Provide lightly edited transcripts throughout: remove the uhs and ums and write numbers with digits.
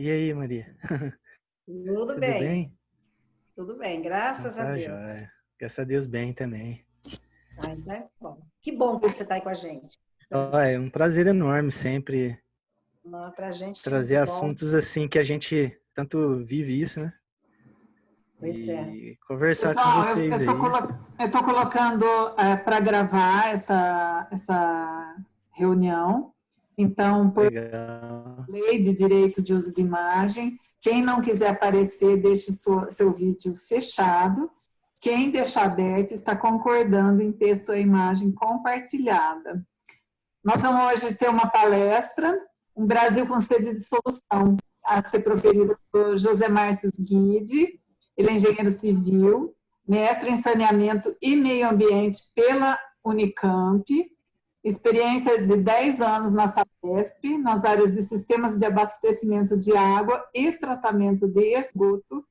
E aí, Maria? Tudo Tudo bem, bem? tudo bem, Então graças a tá, Deus. joia. Graças a Deus, bem também. Ah, então é bom. Que bom que você está aí com a gente. Ó, é um prazer enorme sempre Para a gente é trazer muito bom. assuntos assim que a gente tanto vive isso, né? Pois é. E conversar com Pessoal, vocês aí. eu tô colocando para gravar essa reunião. Então, por Legal. lei de direito de uso de imagem, quem não quiser aparecer, deixe seu vídeo fechado. Quem deixar aberto está concordando em ter sua imagem compartilhada. Nós vamos hoje ter uma palestra, Um Brasil com Sede de Solução, a ser proferida por José Márcio Guide. Ele é engenheiro civil, mestre em saneamento e meio ambiente pela Unicamp, experiência de 10 anos na Sabesp, nas áreas de sistemas de abastecimento de água e tratamento de esgoto,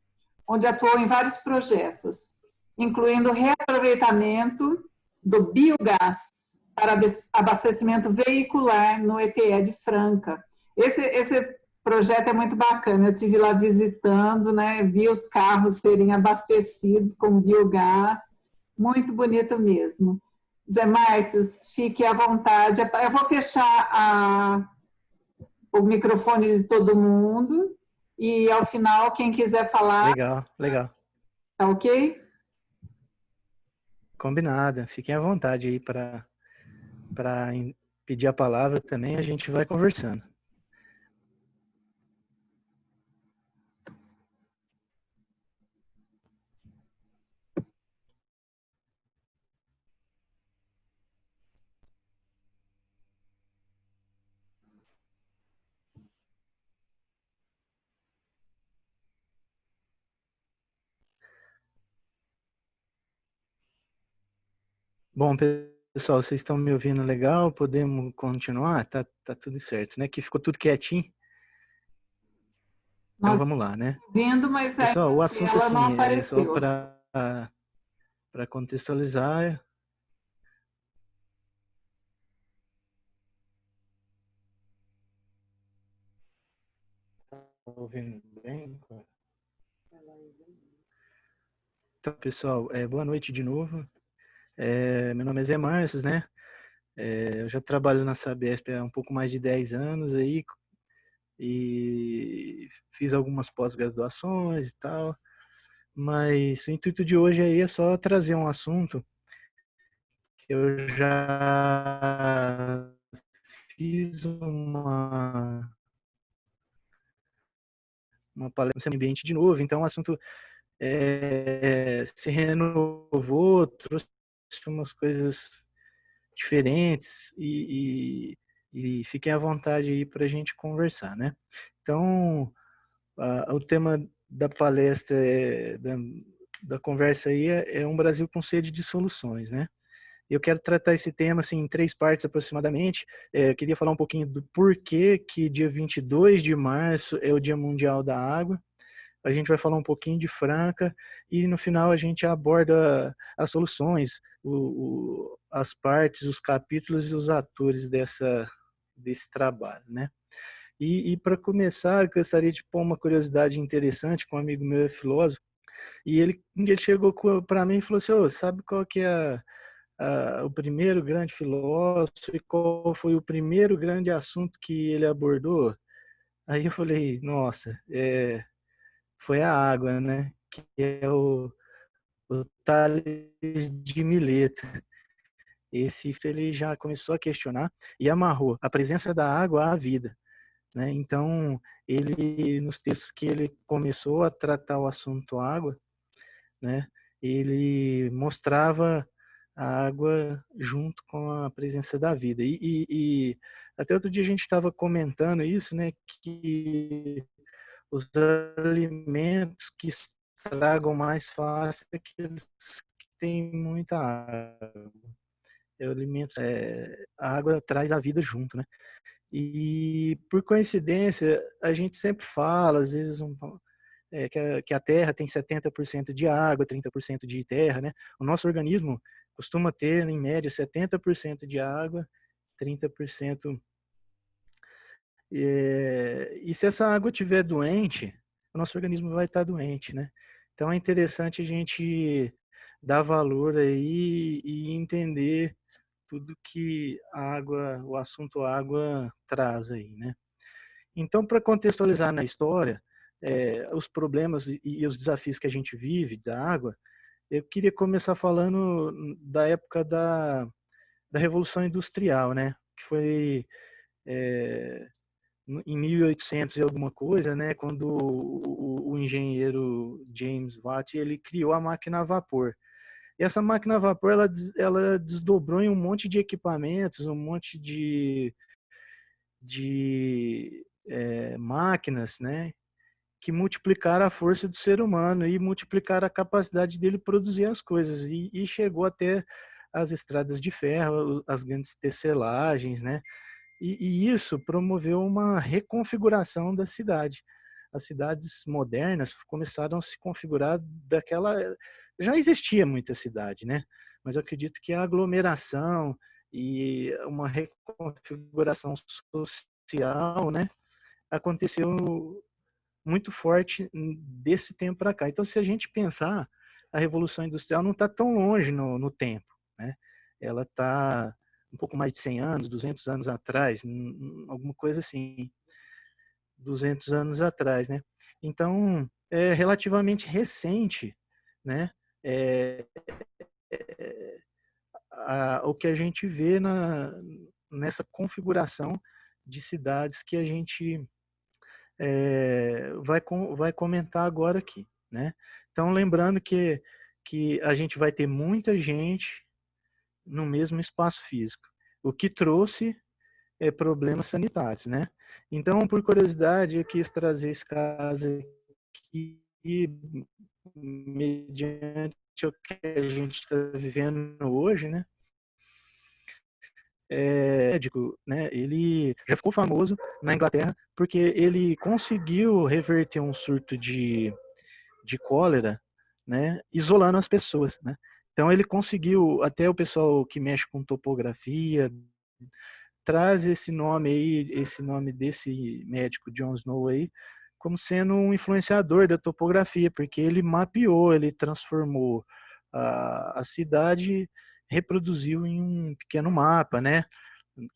onde atuou em vários projetos, incluindo reaproveitamento do biogás para abastecimento veicular no ETE de Franca. Esse projeto é muito bacana, eu estive lá visitando, né, vi os carros serem abastecidos com biogás, muito bonito mesmo. Zé Márcio, fique à vontade. Eu vou fechar o microfone de todo mundo e, ao final, quem quiser falar, Legal, legal. tá ok? Combinado. Fiquem à vontade aí para pedir a palavra também, a gente vai conversando. Bom, pessoal, vocês estão me ouvindo legal? Podemos continuar? Tá tudo certo, né? Que ficou tudo quietinho. Então Nós vamos lá, né? estamos vendo, mas Pessoal, o a assunto tela não assim é só apareceu. para contextualizar. Tá ouvindo bem? Então, pessoal, boa noite de novo. Meu nome é Zé Márcio, né? Eu já trabalho na Sabesp há um pouco mais de 10 anos aí e fiz algumas pós-graduações e tal, mas o intuito de hoje aí é só trazer um assunto que eu já fiz uma palestra no ambiente de novo, então o assunto se renovou, trouxe umas coisas diferentes e fiquem à vontade aí para a gente conversar, né? Então, o tema da palestra, da conversa aí é um Brasil com sede de soluções, né? Eu quero tratar esse tema assim, em 3 partes aproximadamente. Eu queria falar um pouquinho do porquê que dia 22 de março é o Dia Mundial da Água. A gente vai falar um pouquinho de Franca e no final a gente aborda as soluções, as partes, os capítulos e os atores desse trabalho, né? E para começar, eu gostaria de pôr uma curiosidade interessante, com um amigo meu é filósofo, e ele chegou para mim e falou assim, sabe qual que é o primeiro grande filósofo e qual foi o primeiro grande assunto que ele abordou? Aí eu falei, nossa, foi a água, né? Que é o Tales de Mileto. Esse ele já começou a questionar e amarrou a presença da água à vida, né? Então, ele nos textos que ele começou a tratar o assunto água, né? Ele mostrava a água junto com a presença da vida. E até outro dia a gente estava comentando isso, né? Que os alimentos que estragam mais fácil é aqueles que têm muita água. Alimentos, a água traz a vida junto, né? E por coincidência, a gente sempre fala, às vezes, que a Terra tem 70% de água, 30% de terra, né? O nosso organismo costuma ter, em média, 70% de água, 30% E se essa água estiver doente, o nosso organismo vai estar doente, né? Então é interessante a gente dar valor aí e entender tudo que a água, o assunto água traz aí, né? Então, para contextualizar na história, os problemas e os desafios que a gente vive da água, eu queria começar falando da época da Revolução Industrial, né? Que foi é, em 1800 e alguma coisa, né? Quando o engenheiro James Watt ele criou a máquina a vapor. E essa máquina a vapor ela desdobrou em um monte de equipamentos, um monte de máquinas, né? Que multiplicaram a força do ser humano e multiplicaram a capacidade dele produzir as coisas. E chegou até as estradas de ferro, as grandes tecelagens, né? E isso promoveu uma reconfiguração da cidade. As cidades modernas começaram a se configurar daquela. Já existia muita cidade, né? Mas eu acredito que a aglomeração e uma reconfiguração social, né, aconteceu muito forte desse tempo para cá. Então, se a gente pensar, a Revolução Industrial não está tão longe no tempo, né? Ela está um pouco mais de 100 anos, 200 anos atrás, alguma coisa assim, 200 anos atrás, né? Então, é relativamente recente, né? É, o que a gente vê nessa configuração de cidades que a gente vai comentar agora aqui, né? Então, lembrando que a gente vai ter muita gente no mesmo espaço físico, o que trouxe problemas sanitários, né? Então, por curiosidade, eu quis trazer esse caso aqui, mediante o que a gente está vivendo hoje, né? Médico, né? Ele já ficou famoso na Inglaterra porque ele conseguiu reverter um surto de cólera, né? Isolando as pessoas, né? Então ele conseguiu, até o pessoal que mexe com topografia traz esse nome aí, esse nome desse médico John Snow aí, como sendo um influenciador da topografia, porque ele mapeou, ele transformou a cidade, reproduziu em um pequeno mapa, né?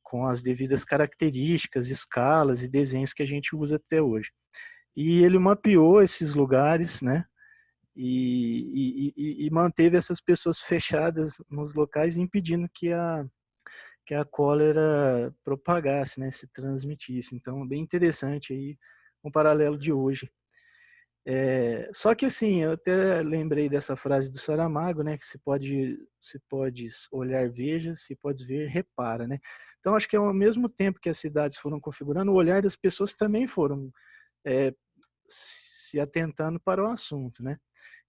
Com as devidas características, escalas e desenhos que a gente usa até hoje. E ele mapeou esses lugares, né? E manteve essas pessoas fechadas nos locais, impedindo que a cólera propagasse, né? Se transmitisse. Então, bem interessante aí um paralelo de hoje. Só que assim, eu até lembrei dessa frase do Saramago, né? Que se pode olhar, veja, se pode ver, repara, né? Então, acho que ao mesmo tempo que as cidades foram configurando, o olhar das pessoas também foram se atentando para o assunto, né?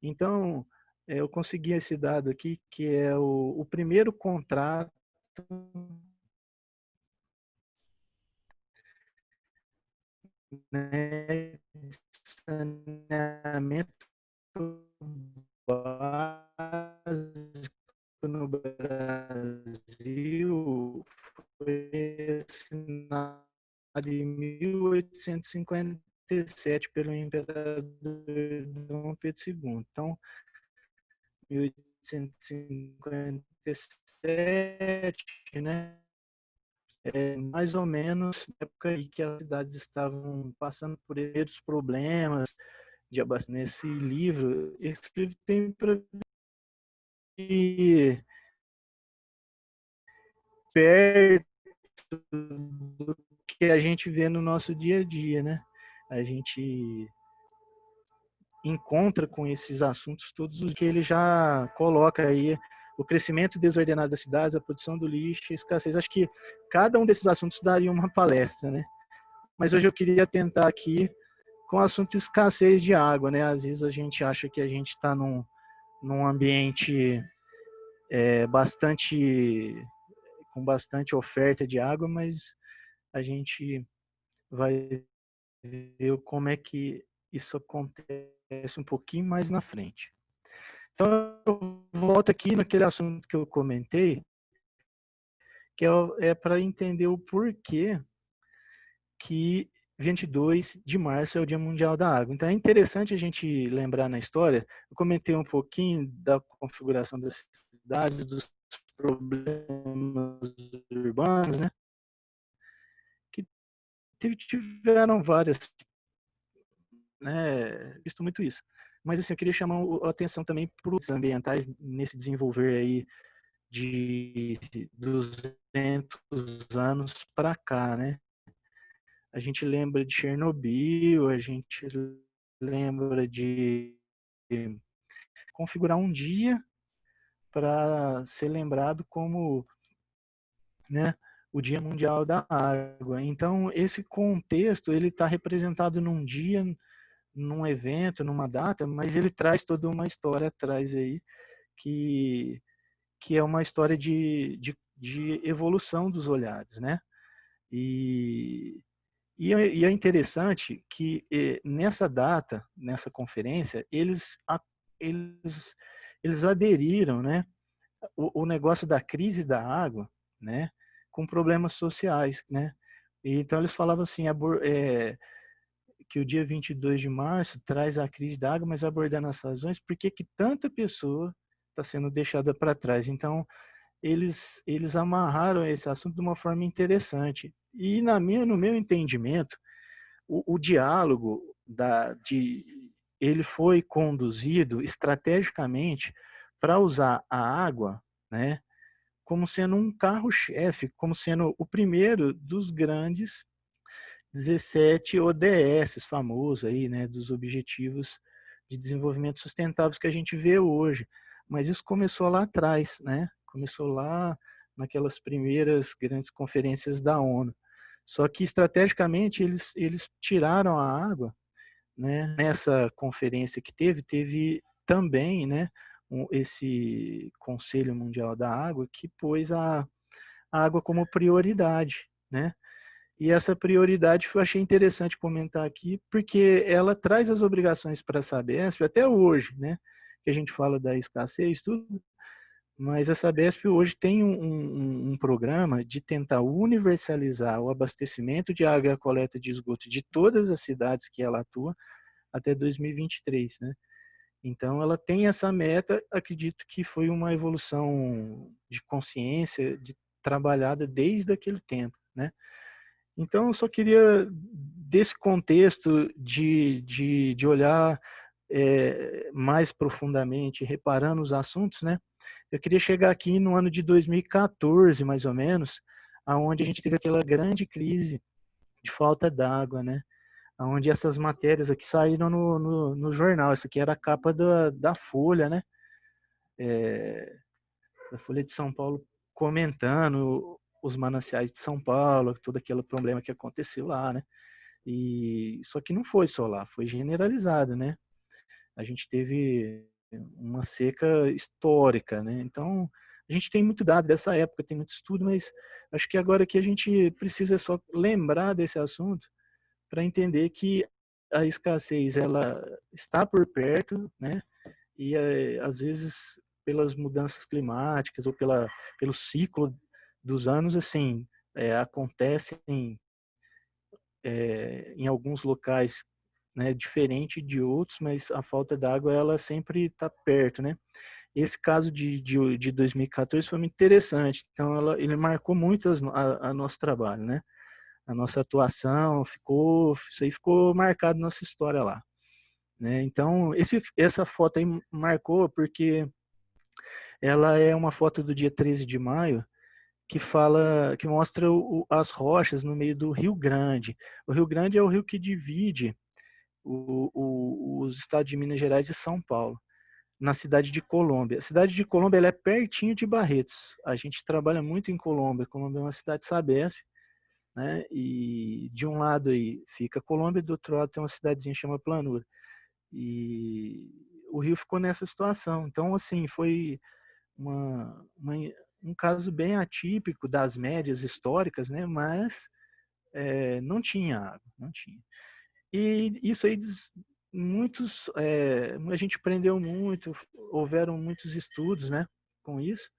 Então, eu consegui esse dado aqui, que é o primeiro contrato, né, de saneamento básico no Brasil foi assinado em 1857 pelo imperador Dom Pedro II. Então, 1857, né? Mais ou menos na época em que as cidades estavam passando por esses problemas de abastecimento. Nesse livro, esse livro tem para ir perto do que a gente vê no nosso dia a dia, né? A gente encontra com esses assuntos todos os que ele já coloca aí, o crescimento desordenado das cidades, a produção do lixo, a escassez. Acho que cada um desses assuntos daria uma palestra, né? Mas hoje eu queria tentar aqui com o assunto escassez de água, né? Às vezes a gente acha que a gente está num ambiente com bastante oferta de água, mas a gente vai ver como é que isso acontece um pouquinho mais na frente. Então, eu volto aqui naquele assunto que eu comentei, que é para entender o porquê que 22 de março é o Dia Mundial da Água. Então é interessante a gente lembrar na história, eu comentei um pouquinho da configuração das cidades, dos problemas urbanos, né? Que tiveram várias, né? Visto muito isso. Mas assim, eu queria chamar a atenção também para os ambientais nesse desenvolver aí de 200 anos para cá, né? A gente lembra de Chernobyl, a gente lembra de configurar um dia para ser lembrado como, né, o Dia Mundial da Água. Então, esse contexto ele está representado num dia, num evento, numa data, mas ele traz toda uma história atrás aí que, que é uma história de evolução dos olhares, né? E, e é interessante que nessa data, nessa conferência, eles, eles aderiram, né, o negócio da crise da água, né, com problemas sociais, né. E, então eles falavam assim, que o dia 22 de março traz a crise da água, mas abordando as razões, por que que tanta pessoa está sendo deixada para trás. Então, eles amarraram esse assunto de uma forma interessante. E no meu entendimento, o diálogo ele foi conduzido estrategicamente para usar a água, né, como sendo um carro-chefe, como sendo o primeiro dos grandes 17 ODS famosos aí, né, dos Objetivos de Desenvolvimento Sustentáveis que a gente vê hoje. Mas isso começou lá atrás, né? Começou lá naquelas primeiras grandes conferências da ONU. Só que estrategicamente eles tiraram a água, né? Nessa conferência que teve também, né, esse Conselho Mundial da Água que pôs a água como prioridade, né? E essa prioridade eu achei interessante comentar aqui, porque ela traz as obrigações para a Sabesp até hoje, né? Que a gente fala da escassez, tudo, mas a Sabesp hoje tem um programa de tentar universalizar o abastecimento de água e a coleta de esgoto de todas as cidades que ela atua até 2023, né? Então, ela tem essa meta, acredito que foi uma evolução de consciência trabalhada desde aquele tempo, né? Então, eu só queria, desse contexto de olhar mais profundamente, reparando os assuntos, né? Eu queria chegar aqui no ano de 2014, mais ou menos, aonde a gente teve aquela grande crise de falta d'água, né? Onde essas matérias aqui saíram no jornal. Isso aqui era a capa da Folha, né? Da Folha de São Paulo, comentando os mananciais de São Paulo, todo aquele problema que aconteceu lá, né? E só que não foi só lá, foi generalizado, né? A gente teve uma seca histórica, né? Então, a gente tem muito dado dessa época, tem muito estudo, mas acho que agora que a gente precisa só lembrar desse assunto para entender que a escassez ela está por perto, né? E às vezes pelas mudanças climáticas ou pelo ciclo dos anos, assim, acontecem em alguns locais, né, diferente de outros, mas a falta d'água ela sempre está perto, né? Esse caso de 2014 foi muito interessante. Então, ele marcou muito a nosso trabalho, né? A nossa atuação isso aí ficou marcado na nossa história lá, né? Então, essa foto aí marcou porque ela é uma foto do dia 13 de maio que mostra as rochas no meio do Rio Grande. O Rio Grande é o rio que divide os estados de Minas Gerais e São Paulo, na cidade de Colômbia. A cidade de Colômbia ela é pertinho de Barretos. A gente trabalha muito em Colômbia. Colômbia é uma cidade Sabesp, né? E de um lado aí fica Colômbia, do outro lado tem uma cidadezinha que chama Planura. E o Rio ficou nessa situação. Então, assim, foi uma, uma, um caso bem atípico das médias históricas, né? Mas não tinha água, não tinha. E isso aí, a gente aprendeu muito, houveram muitos estudos, né, com isso,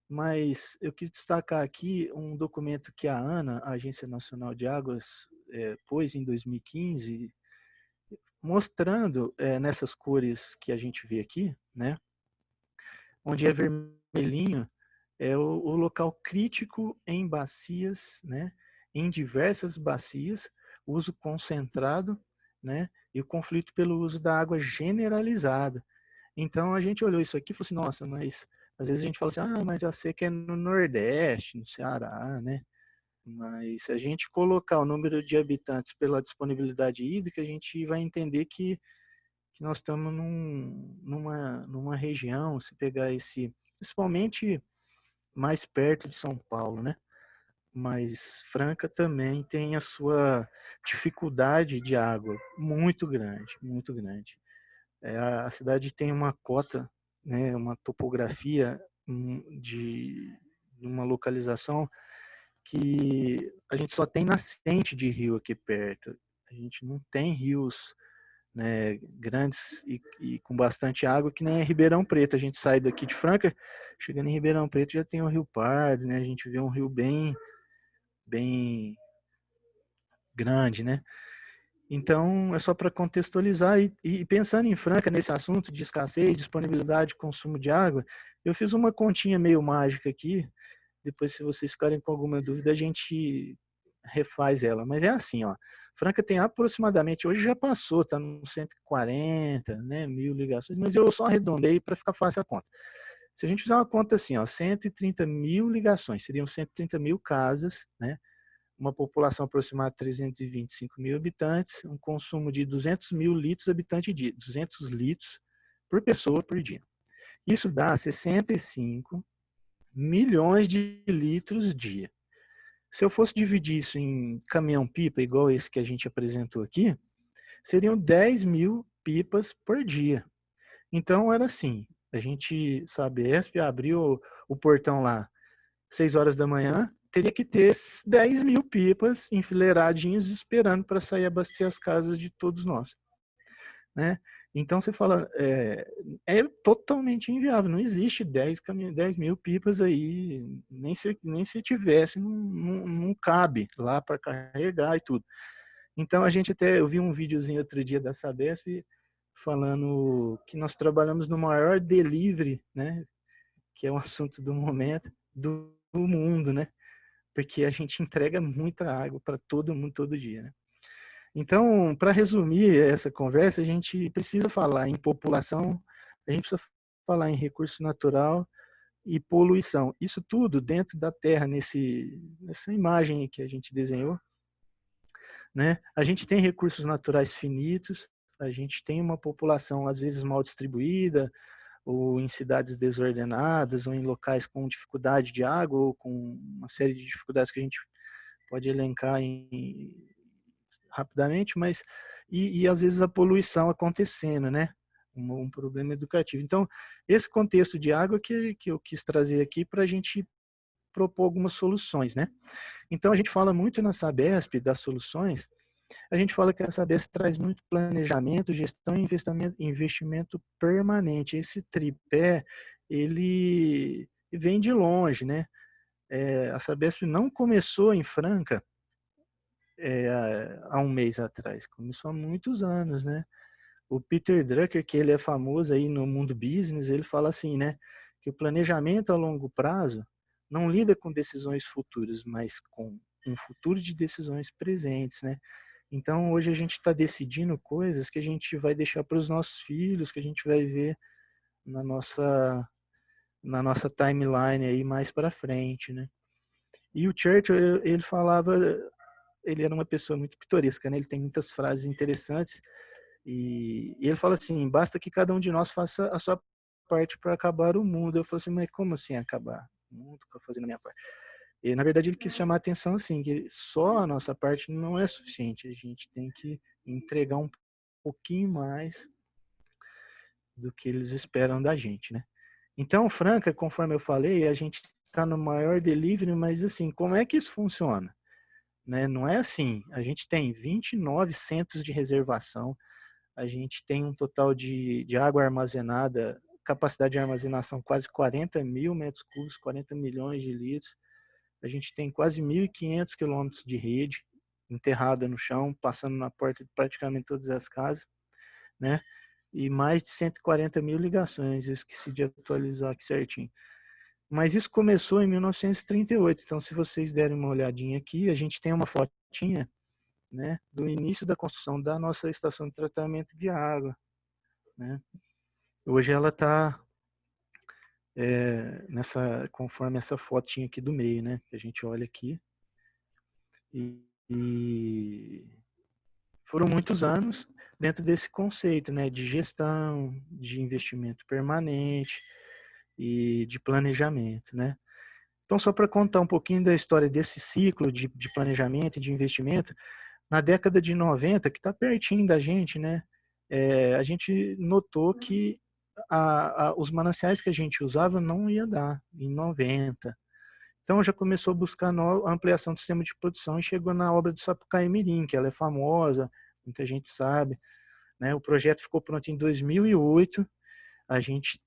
mas eu quis destacar aqui um documento que a ANA, a Agência Nacional de Águas, pôs em 2015, mostrando nessas cores que a gente vê aqui, né, onde é vermelhinho, é o local crítico em bacias, né, em diversas bacias, uso concentrado, né, e o conflito pelo uso da água generalizada. Então a gente olhou isso aqui e falou assim, nossa, mas às vezes a gente fala assim, mas a seca é no Nordeste, no Ceará, né? Mas se a gente colocar o número de habitantes pela disponibilidade hídrica, a gente vai entender que nós estamos numa região, se pegar principalmente mais perto de São Paulo, né? Mas Franca também tem a sua dificuldade de água muito grande, muito grande. A cidade tem uma cota, né, uma topografia de uma localização que a gente só tem nascente de rio aqui perto. A gente não tem rios, né, grandes e com bastante água, que nem é Ribeirão Preto. A gente sai daqui de Franca, chegando em Ribeirão Preto já tem o Rio Pardo, né? A gente vê um rio bem grande, né? Então, é só para contextualizar e pensando em Franca, nesse assunto de escassez, disponibilidade, consumo de água, eu fiz uma continha meio mágica aqui, depois se vocês ficarem com alguma dúvida, a gente refaz ela. Mas é assim, ó, Franca tem aproximadamente, hoje já passou, está nos 140, né, 1000 ligações, mas eu só arredondei para ficar fácil a conta. Se a gente fizer uma conta assim, ó, 130 mil ligações, seriam 130 mil casas, né, uma população aproximada de 325 mil habitantes, um consumo de 200 mil litros habitante dia, 200 litros por pessoa por dia. Isso dá 65 milhões de litros dia. Se eu fosse dividir isso em caminhão-pipa, igual esse que a gente apresentou aqui, seriam 10 mil pipas por dia. Então, era assim, a gente, Sabesp, abriu o portão lá 6 horas da manhã, teria que ter 10 mil pipas enfileiradinhos esperando para sair abastecer as casas de todos nós, né? Então você fala, é totalmente inviável, não existe 10 mil pipas aí, nem se tivesse, não cabe lá para carregar e tudo. Então a gente eu vi um videozinho outro dia da Sabesp falando que nós trabalhamos no maior delivery, né? Que é um assunto do momento, do mundo, né? Porque a gente entrega muita água para todo mundo todo dia, né? Então, para resumir essa conversa, a gente precisa falar em população, a gente precisa falar em recurso natural e poluição. Isso tudo dentro da Terra, nessa imagem que a gente desenhou, né? A gente tem recursos naturais finitos, a gente tem uma população às vezes mal distribuída, ou em cidades desordenadas, ou em locais com dificuldade de água, ou com uma série de dificuldades que a gente pode elencar rapidamente, mas e às vezes a poluição acontecendo, né? Um problema educativo. Então, esse contexto de água que eu quis trazer aqui para a gente propor algumas soluções, né? Então, a gente fala muito na Sabesp das soluções, a gente fala que a Sabesp traz muito planejamento, gestão e investimento permanente. Esse tripé, ele vem de longe, né? A Sabesp não começou em Franca há um mês atrás, começou há muitos anos, né? O Peter Drucker, que ele é famoso aí no mundo business, ele fala assim, né? Que o planejamento a longo prazo não lida com decisões futuras, mas com um futuro de decisões presentes, né? Então, hoje a gente está decidindo coisas que a gente vai deixar para os nossos filhos, que a gente vai ver na nossa timeline aí mais para frente, né? E o Churchill, ele falava, ele era uma pessoa muito pitoresca, né? Ele tem muitas frases interessantes e ele fala assim, basta que cada um de nós faça a sua parte para acabar o mundo. Eu falo assim, mas como assim acabar o mundo? Que eu fazendo a minha parte? E, na verdade, ele quis chamar a atenção assim, que só a nossa parte não é suficiente. A gente tem que entregar um pouquinho mais do que eles esperam da gente, né? Então, Franca, conforme eu falei, a gente está no maior delivery, mas assim, como é que isso funciona? Né? Não é assim. A gente tem 29 centros de reservação, a gente tem um total de água armazenada capacidade de armazenação quase 40 mil metros cúbicos, 40 milhões de litros. A gente tem quase 1.500 quilômetros de rede enterrada no chão, passando na porta de praticamente todas as casas, né? E mais de 140 mil ligações, eu esqueci de atualizar aqui certinho. Mas isso começou em 1938, então se vocês derem uma olhadinha aqui, a gente tem uma fotinha, né, do início da construção da nossa estação de tratamento de água, né? Hoje ela está conforme essa fotinha aqui do meio, né, que a gente olha aqui. E foram muitos anos dentro desse conceito, né, de gestão, de investimento permanente e de planejamento, né. Então, só para contar um pouquinho da história desse ciclo de planejamento e de investimento, na década de 90, que está pertinho da gente, né, a gente notou que os mananciais que a gente usava não ia dar em 90. Então já começou a buscar a ampliação do sistema de produção e chegou na obra do Sapucaí Mirim, que ela é famosa, muita gente sabe, né? O projeto ficou pronto em 2008, a gente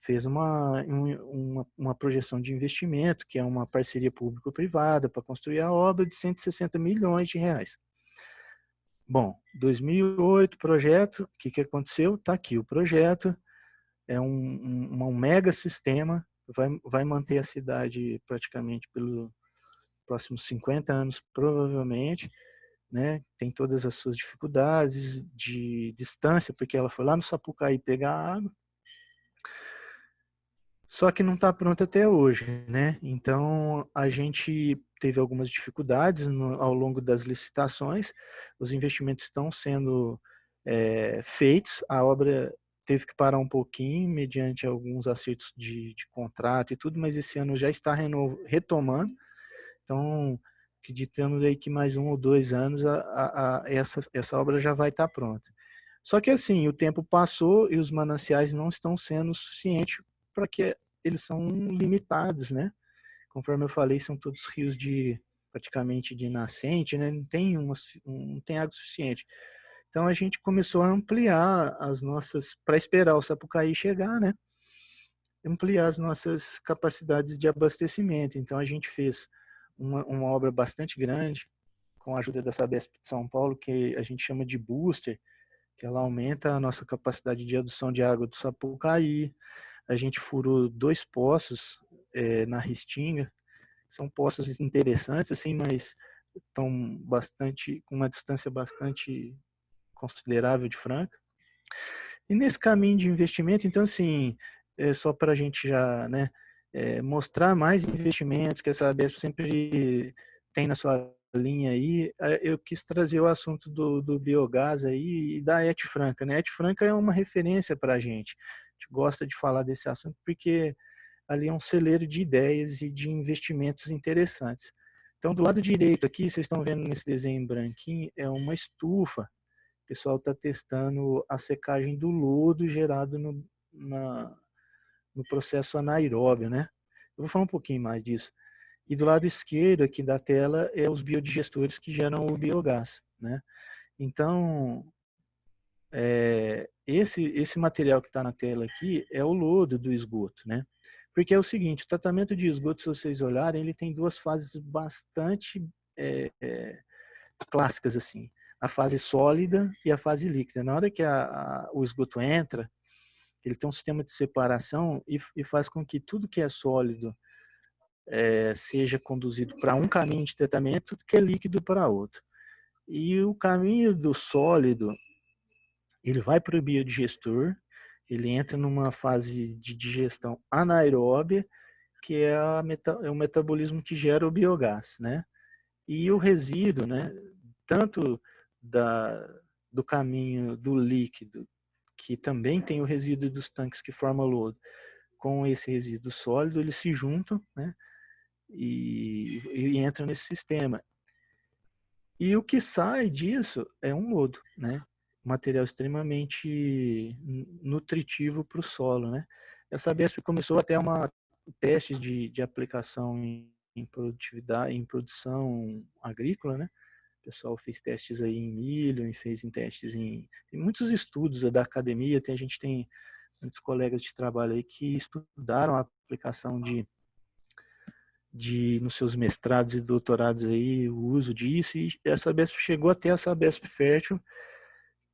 fez uma projeção de investimento, que é uma parceria público-privada para construir a obra de 160 milhões de reais. Bom, 2008, projeto, o que aconteceu? Está aqui o projeto, é um mega sistema, vai manter a cidade praticamente pelos próximos 50 anos, provavelmente, né? Tem todas as suas dificuldades de distância, porque ela foi lá no Sapucaí pegar água, só que não está pronta até hoje, né? Então, a gente teve algumas dificuldades ao longo das licitações, os investimentos estão sendo feitos, a obra teve que parar um pouquinho, mediante alguns acertos de contrato e tudo, mas esse ano já está retomando, então, acreditamos aí que mais 1 ou 2 anos essa obra já vai estar pronta. Só que assim, o tempo passou e os mananciais não estão sendo suficientes para que eles são limitados, né? Conforme eu falei, são todos rios praticamente de nascente, né? Não tem água suficiente. Então a gente começou a ampliar as nossas, para esperar o Sapucaí chegar, né? Ampliar as nossas capacidades de abastecimento. Então a gente fez uma obra bastante grande, com a ajuda da Sabesp de São Paulo, que a gente chama de booster, que ela aumenta a nossa capacidade de adução de água do Sapucaí. A gente furou 2 poços na Restinga, são poços interessantes, assim, mas estão com uma distância bastante considerável de Franca. E nesse caminho de investimento, então, assim, só para a gente já, né, mostrar mais investimentos que a Sabesp sempre tem na sua linha aí, eu quis trazer o assunto do biogás aí e da Et Franca, né? Et Franca é uma referência para a gente gosta de falar desse assunto porque ali é um celeiro de ideias e de investimentos interessantes. Então, do lado direito aqui, vocês estão vendo nesse desenho branquinho, é uma estufa. O pessoal está testando a secagem do lodo gerado no processo anaeróbio, né? Eu vou falar um pouquinho mais disso. E do lado esquerdo aqui da tela é os biodigestores que geram o biogás, né? Então, esse material que está na tela aqui é o lodo do esgoto, né? Porque é o seguinte, o tratamento de esgoto, se vocês olharem, ele tem 2 fases bastante clássicas, assim. A fase sólida e a fase líquida. Na hora que o esgoto entra, ele tem um sistema de separação e faz com que tudo que é sólido seja conduzido para um caminho de tratamento, que é líquido para outro. E o caminho do sólido, ele vai para o biodigestor, ele entra numa fase de digestão anaeróbia, que é o metabolismo que gera o biogás, né? E o resíduo, né, tanto do caminho do líquido, que também tem o resíduo dos tanques que forma lodo, com esse resíduo sólido, eles se juntam, né, e entram nesse sistema. E o que sai disso é um lodo, né? Material extremamente nutritivo para o solo, né? A Sabesp começou até testes de aplicação em produtividade, em produção agrícola, né? O pessoal fez testes aí em milho, fez testes em muitos estudos da academia, a gente tem muitos colegas de trabalho aí que estudaram a aplicação nos seus mestrados e doutorados aí, o uso disso, e a Sabesp chegou até a Sabesp Fértil,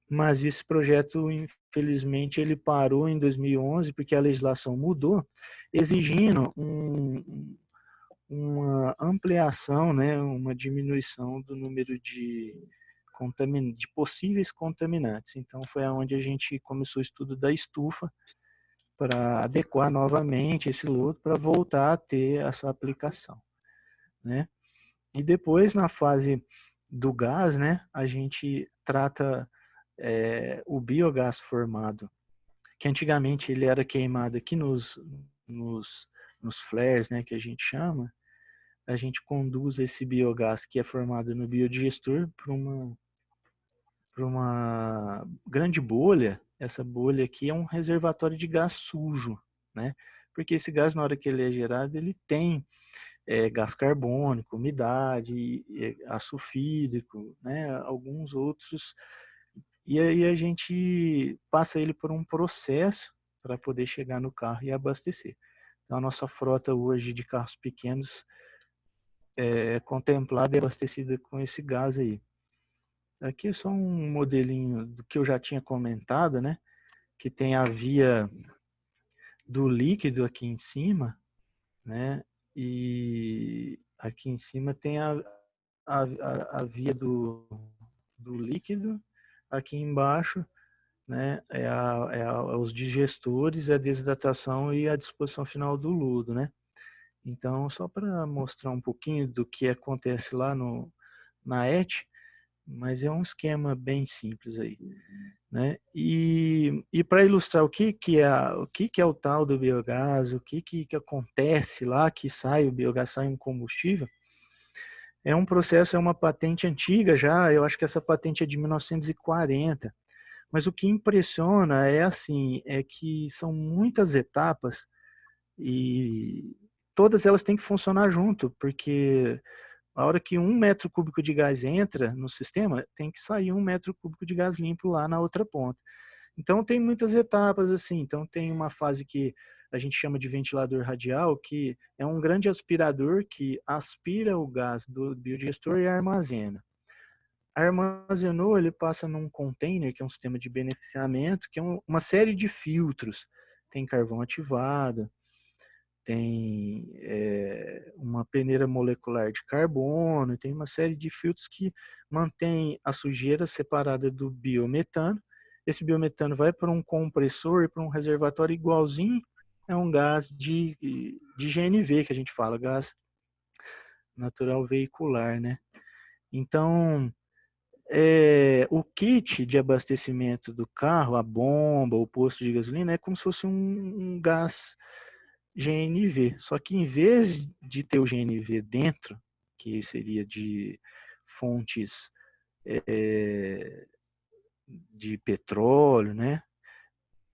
mas esse projeto, infelizmente, ele parou em 2011, porque a legislação mudou, exigindo uma ampliação, né, uma diminuição do número de possíveis contaminantes. Então, foi onde a gente começou o estudo da estufa, para adequar novamente esse lodo, para voltar a ter essa aplicação, né? E depois, na fase do gás, né, a gente trata o biogás formado, que antigamente ele era queimado aqui nos flares, né, que a gente chama. A gente conduz esse biogás que é formado no biodigestor para uma grande bolha. Essa bolha aqui é um reservatório de gás sujo, né? Porque esse gás, na hora que ele é gerado, ele tem gás carbônico, umidade, ácido sulfídrico, né? Alguns outros. E aí a gente passa ele por um processo para poder chegar no carro e abastecer. Então, a nossa frota hoje de carros pequenos é contemplada e abastecida com esse gás aí. Aqui é só um modelinho do que eu já tinha comentado, né? Que tem a via do líquido aqui em cima, né? E aqui em cima tem a via do líquido. Aqui embaixo, né? Os digestores, a desidratação e a disposição final do lodo, né? Então, só para mostrar um pouquinho do que acontece lá na ET, mas é um esquema bem simples aí, né? E para ilustrar o que é o tal do biogás, o que acontece lá, que sai o biogás, sai um combustível, é um processo, é uma patente antiga já, eu acho que essa patente é de 1940, mas o que impressiona é que são muitas etapas e todas elas têm que funcionar junto, porque a hora que 1 metro cúbico de gás entra no sistema, tem que sair 1 metro cúbico de gás limpo lá na outra ponta. Então tem muitas etapas assim. Então tem uma fase que a gente chama de ventilador radial, que é um grande aspirador que aspira o gás do biodigestor e armazena. Armazenou, ele passa num container, que é um sistema de beneficiamento, que é uma série de filtros. Tem carvão ativado, tem uma peneira molecular de carbono, tem uma série de filtros que mantém a sujeira separada do biometano. Esse biometano vai para um compressor, para um reservatório igualzinho, é um gás de GNV, que a gente fala, gás natural veicular, né? Então, o kit de abastecimento do carro, a bomba, o posto de gasolina, é como se fosse um gás GNV. Só que em vez de ter o GNV dentro, que seria de fontes de petróleo, né?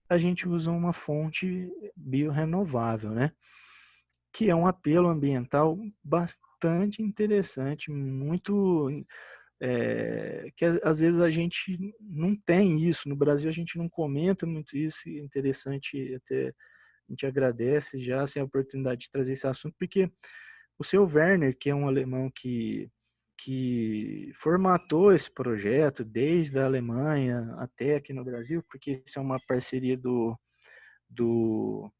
A gente usa uma fonte biorrenovável, né? Que é um apelo ambiental bastante interessante, muito que às vezes a gente não tem isso. No Brasil a gente não comenta muito isso, e é interessante até. A gente agradece já assim, a oportunidade de trazer esse assunto, porque o seu Werner, que é um alemão que formatou esse projeto desde a Alemanha até aqui no Brasil, porque isso é uma parceria do, do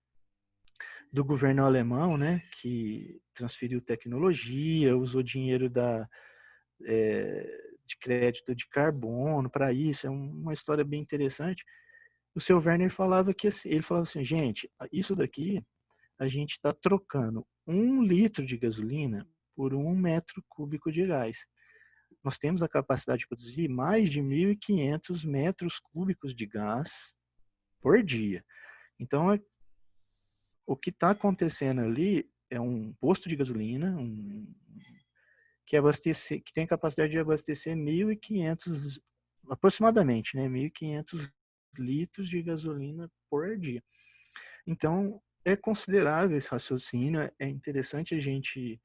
governo alemão, né, que transferiu tecnologia, usou dinheiro de crédito de carbono para isso. É uma história bem interessante. O seu Werner falava que assim, ele falava assim, gente, isso daqui a gente está trocando 1 litro de gasolina por 1 metro cúbico de gás. Nós temos a capacidade de produzir mais de 1.500 metros cúbicos de gás por dia. Então, o que está acontecendo ali é um posto de gasolina que tem capacidade de abastecer 1.500, aproximadamente, né, 1.500 litros de gasolina por dia. Então, é considerável esse raciocínio, é interessante a gente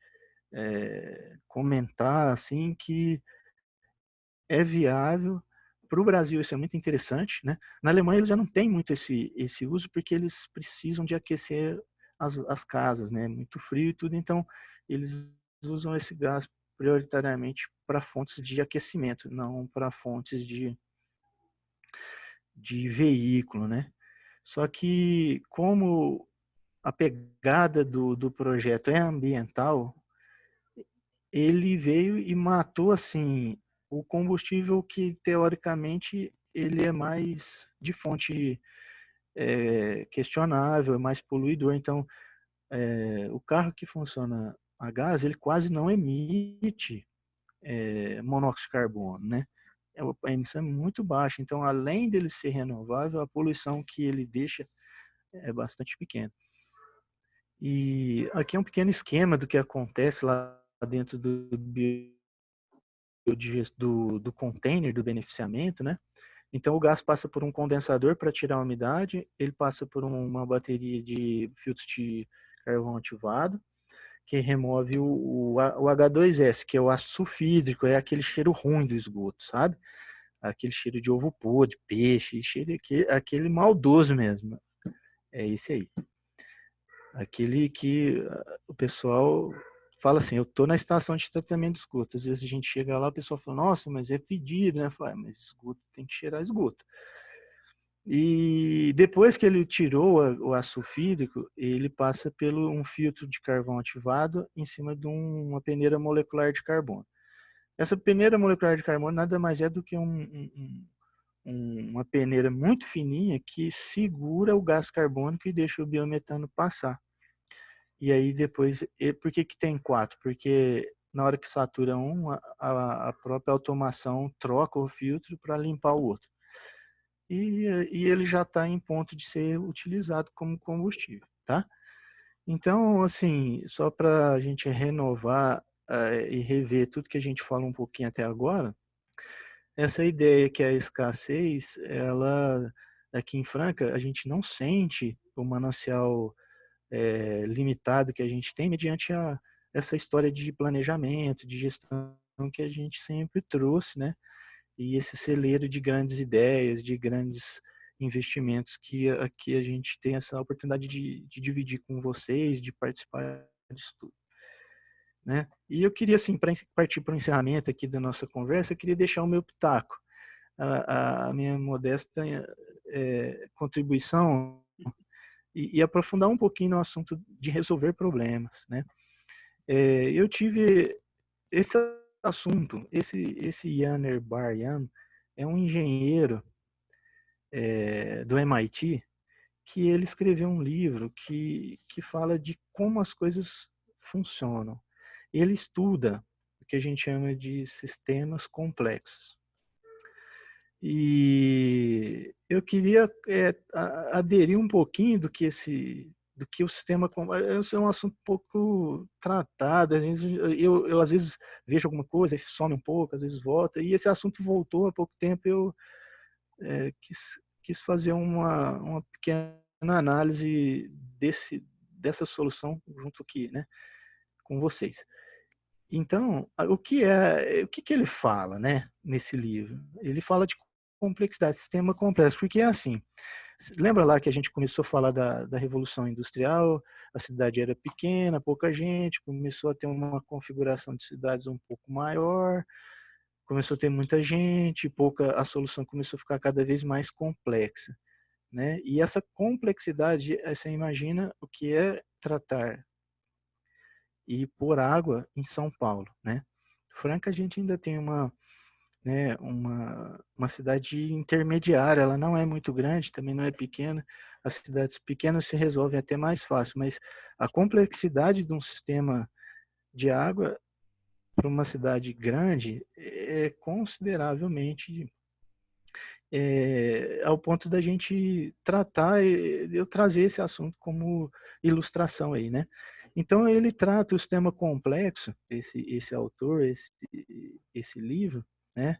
comentar assim que é viável para o Brasil isso é muito interessante, né? Na Alemanha eles já não têm muito esse uso porque eles precisam de aquecer as casas, né? Muito frio e tudo, então eles usam esse gás prioritariamente para fontes de aquecimento, não para fontes de veículo, né? Só que como a pegada do projeto é ambiental, ele veio e matou assim o combustível que teoricamente ele é mais de fonte questionável, é mais poluidor. Então, o carro que funciona a gás, ele quase não emite monóxido de carbono, né? A emissão é muito baixa. Então, além dele ser renovável, a poluição que ele deixa é bastante pequena. E aqui é um pequeno esquema do que acontece lá dentro do container do beneficiamento, né? Então o gás passa por um condensador para tirar a umidade, ele passa por uma bateria de filtros de carvão ativado, que remove o H2S, que é o ácido sulfídrico, é aquele cheiro ruim do esgoto, sabe? Aquele cheiro de ovo podre, de peixe, cheiro aquele maldoso mesmo. É esse aí. Aquele que o pessoal fala assim, eu tô na estação de tratamento de esgoto. Às vezes a gente chega lá, o pessoal fala, nossa, mas é fedido, né? Fala, mas esgoto tem que cheirar esgoto. E depois que ele tirou o ácido sulfídrico, ele passa pelo um filtro de carvão ativado em cima de uma peneira molecular de carbono. Essa peneira molecular de carbono nada mais é do que uma peneira muito fininha que segura o gás carbônico e deixa o biometano passar. E aí depois, por que tem 4? Porque na hora que satura um, a própria automação troca o filtro para limpar o outro. E ele já está em ponto de ser utilizado como combustível, tá? Então, assim, só para a gente renovar e rever tudo que a gente falou um pouquinho até agora, essa ideia que a escassez, ela aqui em Franca, a gente não sente o manancial limitado que a gente tem mediante essa história de planejamento, de gestão que a gente sempre trouxe, né? E esse celeiro de grandes ideias, de grandes investimentos que aqui a gente tem essa oportunidade de dividir com vocês, de participar disso tudo, né? E eu queria, assim, para partir para o encerramento aqui da nossa conversa, eu queria deixar o meu pitaco, a minha modesta contribuição e aprofundar um pouquinho no assunto de resolver problemas, né? Eu tive esse assunto, esse Yaner Bar-Yan é um engenheiro do MIT que ele escreveu um livro que fala de como as coisas funcionam. Ele estuda o que a gente chama de sistemas complexos. E eu queria aderir um pouquinho do que o sistema complexo é um assunto um pouco tratado. Às vezes, eu às vezes vejo alguma coisa, some um pouco, às vezes volta. E esse assunto voltou há pouco tempo. Eu quis fazer uma pequena análise dessa solução junto aqui, né, com vocês. Então, o que ele fala, né, nesse livro? Ele fala de complexidade, sistema complexo, porque é assim, lembra lá que a gente começou a falar da Revolução Industrial, a cidade era pequena, pouca gente, começou a ter uma configuração de cidades um pouco maior, começou a ter muita gente, a solução começou a ficar cada vez mais complexa, né? E essa complexidade, você imagina o que é tratar e pôr água em São Paulo, né? Franca, a gente ainda tem uma cidade intermediária, ela não é muito grande, também não é pequena. As cidades pequenas se resolvem até mais fácil, mas a complexidade de um sistema de água para uma cidade grande é consideravelmente ao ponto da gente tratar, eu trazer esse assunto como ilustração aí, né? Então ele trata o sistema complexo, esse autor, esse livro, né?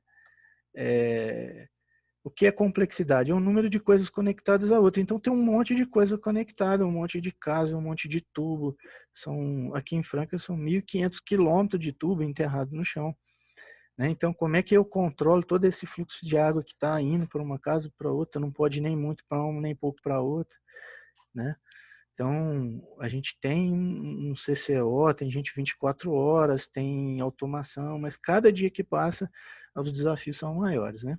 O que é complexidade? É um número de coisas conectadas a outra. Então tem um monte de coisa conectada, um monte de casa, um monte de tubo. Aqui em Franca são 1.500 quilômetros de tubo enterrado no chão. né? Então, como é que eu controlo todo esse fluxo de água que está indo para uma casa para outra, não pode ir nem muito para uma, nem pouco para outra, né? Então, a gente tem um CCO, tem gente 24 horas, tem automação, mas cada dia que passa, os desafios são maiores, né?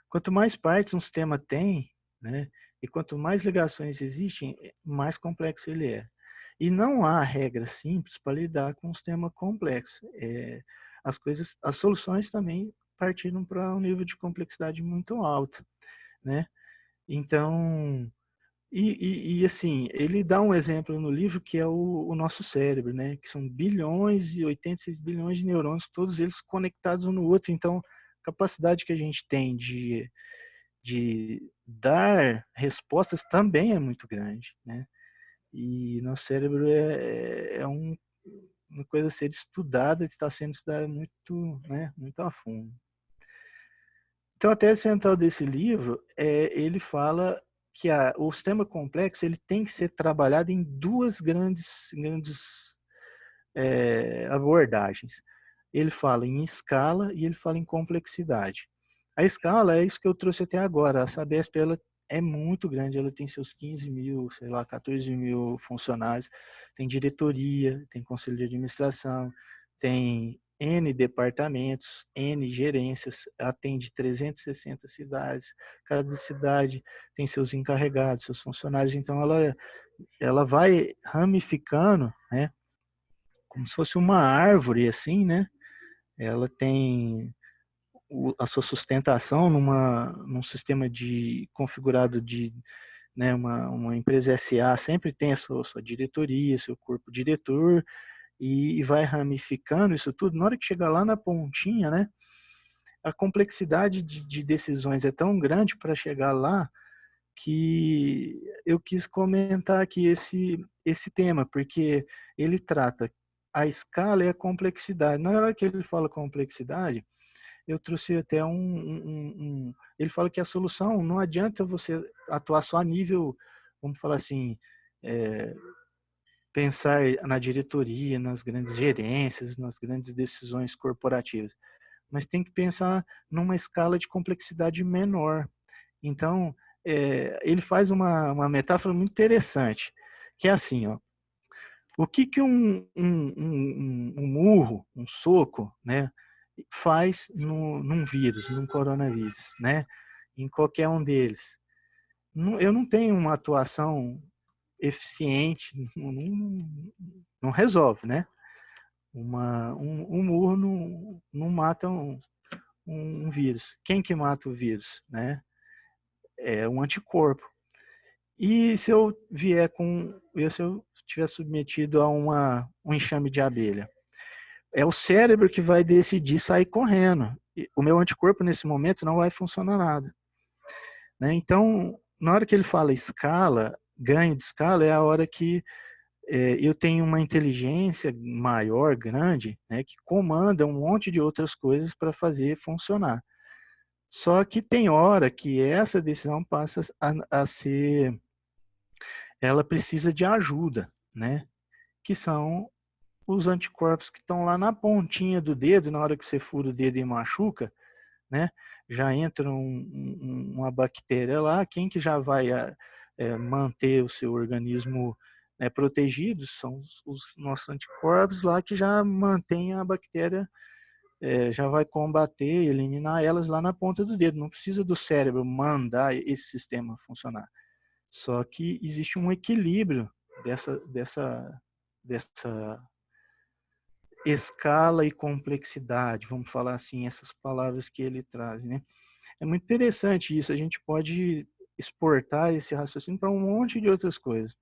Quanto mais partes um sistema tem, né, e quanto mais ligações existem, mais complexo ele é. E não há regra simples para lidar com um sistema complexo. As soluções também partiram para um nível de complexidade muito alto, né? Então, assim, ele dá um exemplo no livro que é o nosso cérebro, né? Que são bilhões e 86 bilhões de neurônios, todos eles conectados um no outro. Então, a capacidade que a gente tem de dar respostas também é muito grande, né? E nosso cérebro uma coisa a ser estudada, está sendo estudada muito, né, muito a fundo. Então, a tese central desse livro, ele fala que o sistema complexo ele tem que ser trabalhado em duas grandes abordagens. Ele fala em escala e ele fala em complexidade. A escala é isso que eu trouxe até agora. A Sabesp ela é muito grande, ela tem seus 15 mil, sei lá, 14 mil funcionários, tem diretoria, tem conselho de administração, tem N departamentos, N gerências, atende 360 cidades, cada cidade tem seus encarregados, seus funcionários, então ela vai ramificando, né, como se fosse uma árvore, assim, né, ela tem a sua sustentação num sistema configurado de, né, uma empresa SA sempre tem a sua diretoria, seu corpo diretor, e vai ramificando isso tudo. Na hora que chegar lá na pontinha, né, a complexidade de decisões é tão grande para chegar lá que eu quis comentar aqui esse tema, porque ele trata a escala e a complexidade. Na hora que ele fala complexidade, eu trouxe até ele fala que a solução não adianta você atuar só a nível, vamos falar assim, pensar na diretoria, nas grandes gerências, nas grandes decisões corporativas, mas tem que pensar numa escala de complexidade menor. Então, ele faz uma metáfora muito interessante, que é assim, ó, o que um murro, um soco, né, faz num vírus, num coronavírus, né, em qualquer um deles. Eu não tenho uma atuação eficiente, não resolve, né? Um murro não mata um vírus. Quem que mata o vírus, né? É um anticorpo. E se eu estiver submetido a um enxame de abelha? É o cérebro que vai decidir sair correndo. O meu anticorpo, nesse momento, não vai funcionar nada, né? Então, na hora que ele fala escala, ganho de escala, é a hora que eu tenho uma inteligência maior, grande, né, que comanda um monte de outras coisas para fazer funcionar. Só que tem hora que essa decisão passa a ser... Ela precisa de ajuda, né? Que são os anticorpos que estão lá na pontinha do dedo, na hora que você fura o dedo e machuca, né? Já entra uma bactéria lá, quem que já vai manter o seu organismo protegido são os nossos anticorpos lá que já mantém a bactéria, já vai combater, eliminar elas lá na ponta do dedo. Não precisa do cérebro mandar esse sistema funcionar. Só que existe um equilíbrio dessa escala e complexidade, vamos falar assim, essas palavras que ele traz, né? É muito interessante isso, a gente pode exportar esse raciocínio para um monte de outras coisas.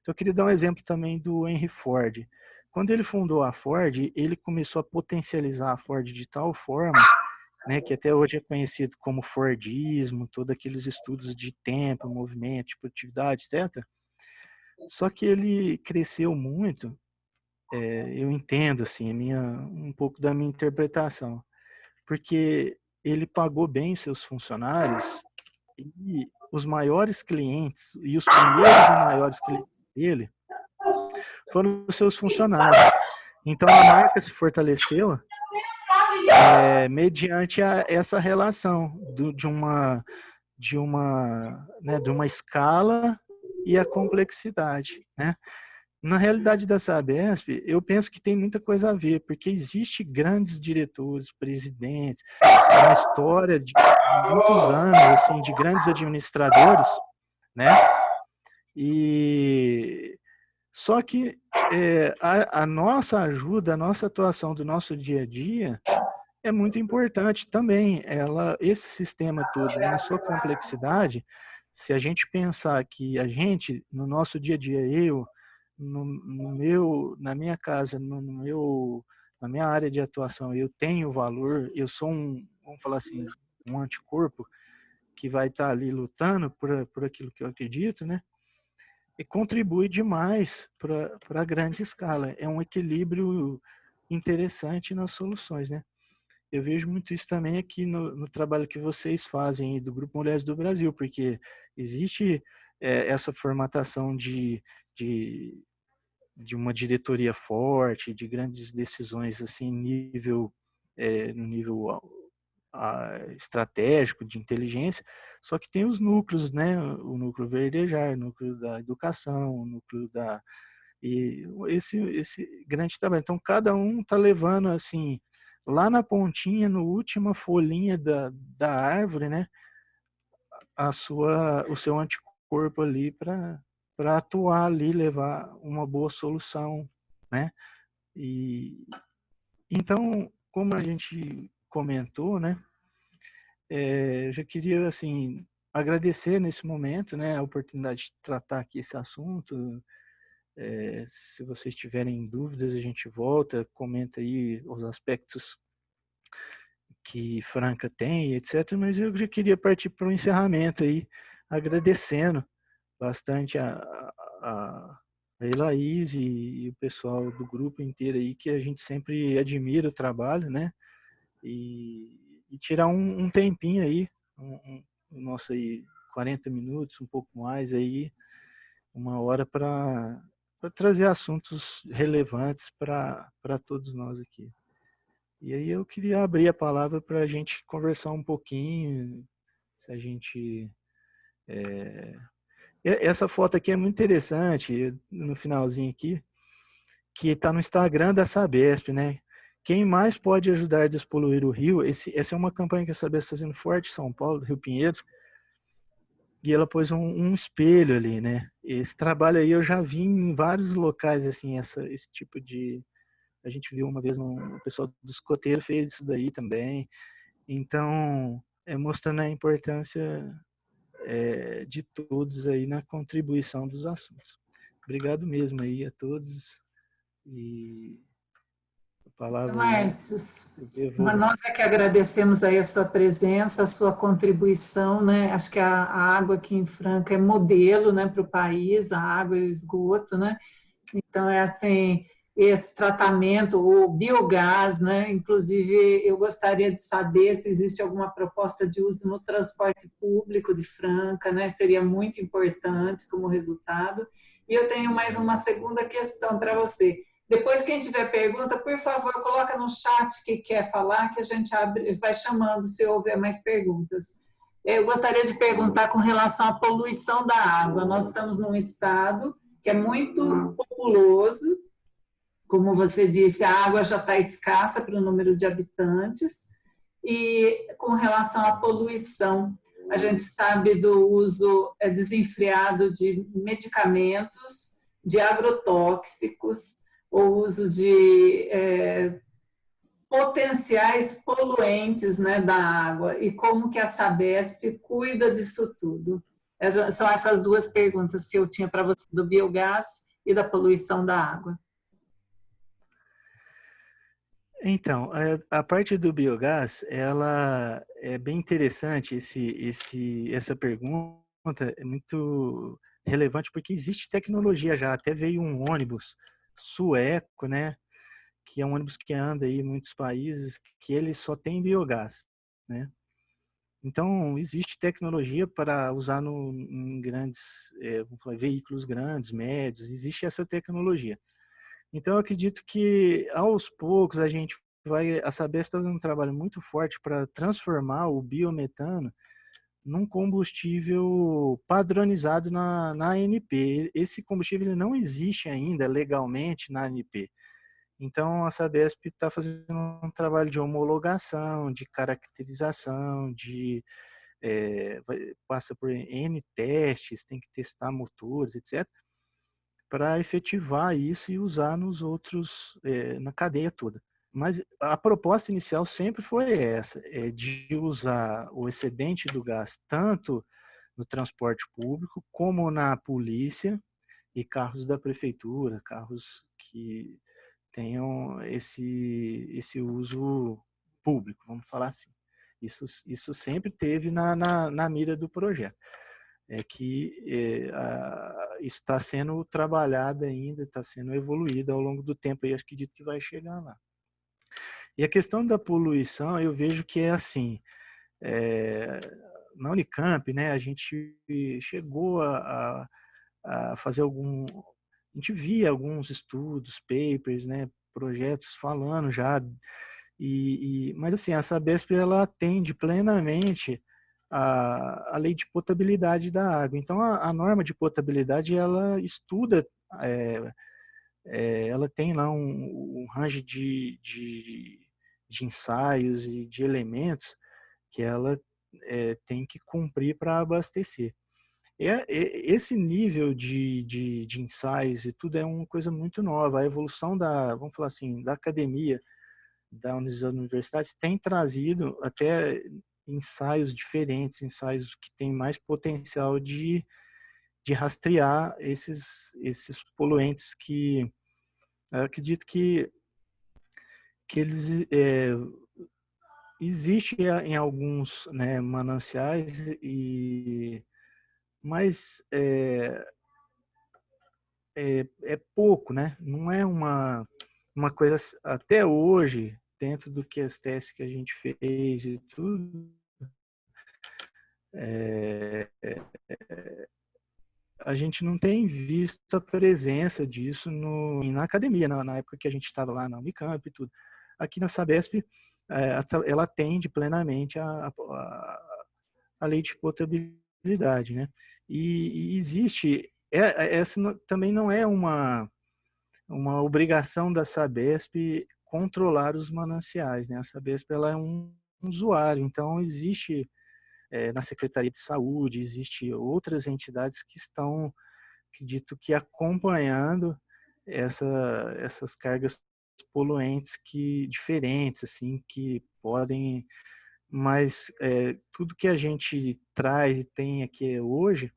Então, eu queria dar um exemplo também do Henry Ford. Quando ele fundou a Ford, ele começou a potencializar a Ford de tal forma, né, que até hoje é conhecido como Fordismo, todos aqueles estudos de tempo, movimento, de produtividade, etc. Só que ele cresceu muito, eu entendo assim, um pouco da minha interpretação, porque ele pagou bem seus funcionários e os maiores clientes e os primeiros e maiores clientes dele foram os seus funcionários. Então a marca se fortaleceu mediante essa relação de uma escala e a complexidade, né? Na realidade da Sabesp, eu penso que tem muita coisa a ver, porque existe grandes diretores, presidentes, uma história de muitos anos, assim, de grandes administradores, né? E só que a nossa ajuda, a nossa atuação do nosso dia a dia é muito importante também. Esse sistema todo, na sua complexidade, se a gente pensar que a gente, no nosso dia a dia, na minha casa, na minha área de atuação, eu tenho valor, eu sou vamos falar assim, um anticorpo que vai estar ali lutando por aquilo que eu acredito, né? E contribui demais para a grande escala. É um equilíbrio interessante nas soluções, né? Eu vejo muito isso também aqui no trabalho que vocês fazem do Grupo Mulheres do Brasil, porque existe essa formatação de uma diretoria forte, de grandes decisões assim, no nível estratégico, de inteligência, só que tem os núcleos, né? O núcleo verdejar, o núcleo da educação, o núcleo e esse grande trabalho. Então, cada um está levando, assim, lá na pontinha, no última folhinha da árvore, né? O seu anticorpo ali para atuar ali, levar uma boa solução, né? E então, como a gente comentou, né? Eu já queria, assim, agradecer nesse momento, né? A oportunidade de tratar aqui esse assunto. Se vocês tiverem dúvidas, a gente volta, comenta aí os aspectos que Franca tem, etc. Mas eu já queria partir para o encerramento aí, agradecendo bastante a Elaís e o pessoal do grupo inteiro aí, que a gente sempre admira o trabalho, né? E tirar um tempinho aí, nosso aí, 40 minutos, um pouco mais aí, uma hora para trazer assuntos relevantes para todos nós aqui. E aí eu queria abrir a palavra para a gente conversar um pouquinho, se a gente... Essa foto aqui é muito interessante, no finalzinho aqui, que está no Instagram da Sabesp, né? Quem mais pode ajudar a despoluir o rio? Essa é uma campanha que a Sabesp está fazendo forte em São Paulo, Rio Pinheiros, e ela pôs um espelho ali, né? Esse trabalho aí eu já vi em vários locais, assim, esse tipo de... A gente viu uma vez o pessoal do escoteiro fez isso daí também. Então, mostrando a importância de todos aí na contribuição dos assuntos. Obrigado mesmo aí a todos. E a palavra aí... Márcio, nós é que agradecemos aí a sua presença, a sua contribuição, né? Acho que a água aqui em Franca é modelo, né, para o país, a água e o esgoto, né? Então, é assim, esse tratamento, o biogás, né? Inclusive, eu gostaria de saber se existe alguma proposta de uso no transporte público de Franca, né? Seria muito importante como resultado. E eu tenho mais uma segunda questão para você. Depois, quem tiver pergunta, por favor, coloca no chat que quer falar, que a gente vai chamando se houver mais perguntas. Eu gostaria de perguntar com relação à poluição da água. Nós estamos num estado que é muito populoso, como você disse, a água já está escassa para o número de habitantes, e com relação à poluição, a gente sabe do uso desenfreado de medicamentos, de agrotóxicos, o uso de potenciais poluentes, né, da água, e como que a Sabesp cuida disso tudo. São essas duas perguntas que eu tinha para você, do biogás e da poluição da água. Então, a parte do biogás, ela é bem interessante, essa pergunta é muito relevante, porque existe tecnologia já, até veio um ônibus sueco, né, que é um ônibus que anda aí em muitos países, que ele só tem biogás, né. Então, existe tecnologia para usar em grandes, vamos falar, veículos grandes, médios, existe essa tecnologia. Então, eu acredito que, aos poucos, a Sabesp está fazendo um trabalho muito forte para transformar o biometano num combustível padronizado na ANP. Esse combustível ele não existe ainda legalmente na ANP. Então, a Sabesp está fazendo um trabalho de homologação, de caracterização, passa por N testes, tem que testar motores, etc., para efetivar isso e usar nos outros, na cadeia toda. Mas a proposta inicial sempre foi essa, de usar o excedente do gás tanto no transporte público como na polícia e carros da prefeitura, carros que tenham esse uso público, vamos falar assim. Isso sempre teve na mira do projeto. É que está sendo trabalhado ainda, está sendo evoluído ao longo do tempo, e acho que acredito que vai chegar lá. E a questão da poluição, eu vejo que é assim, na Unicamp, né, a gente chegou a fazer a gente via alguns estudos, papers, né, projetos falando já, mas assim, a Sabesp ela atende plenamente a lei de potabilidade da água. Então, a norma de potabilidade, ela estuda, ela tem lá um range de ensaios e de elementos que ela tem que cumprir para abastecer. Esse nível de ensaios e tudo é uma coisa muito nova. A evolução vamos falar assim, da academia, das universidades, tem trazido até ensaios diferentes, ensaios que têm mais potencial de rastrear esses poluentes que eu acredito que eles existem em alguns, né, mananciais, mas é pouco, né? Não é uma coisa, até hoje, dentro do que as testes que a gente fez e tudo, a gente não tem visto a presença disso na academia, na época que a gente estava lá na Unicamp e tudo. Aqui na Sabesp, ela atende plenamente a lei de potabilidade, né? E existe, essa também não é uma obrigação da Sabesp controlar os mananciais, né? A Sabesp ela é um usuário, então existe na Secretaria de Saúde, existe outras entidades que estão, acredito que, acompanhando essas cargas poluentes diferentes, assim, que podem, mas tudo que a gente traz e tem aqui hoje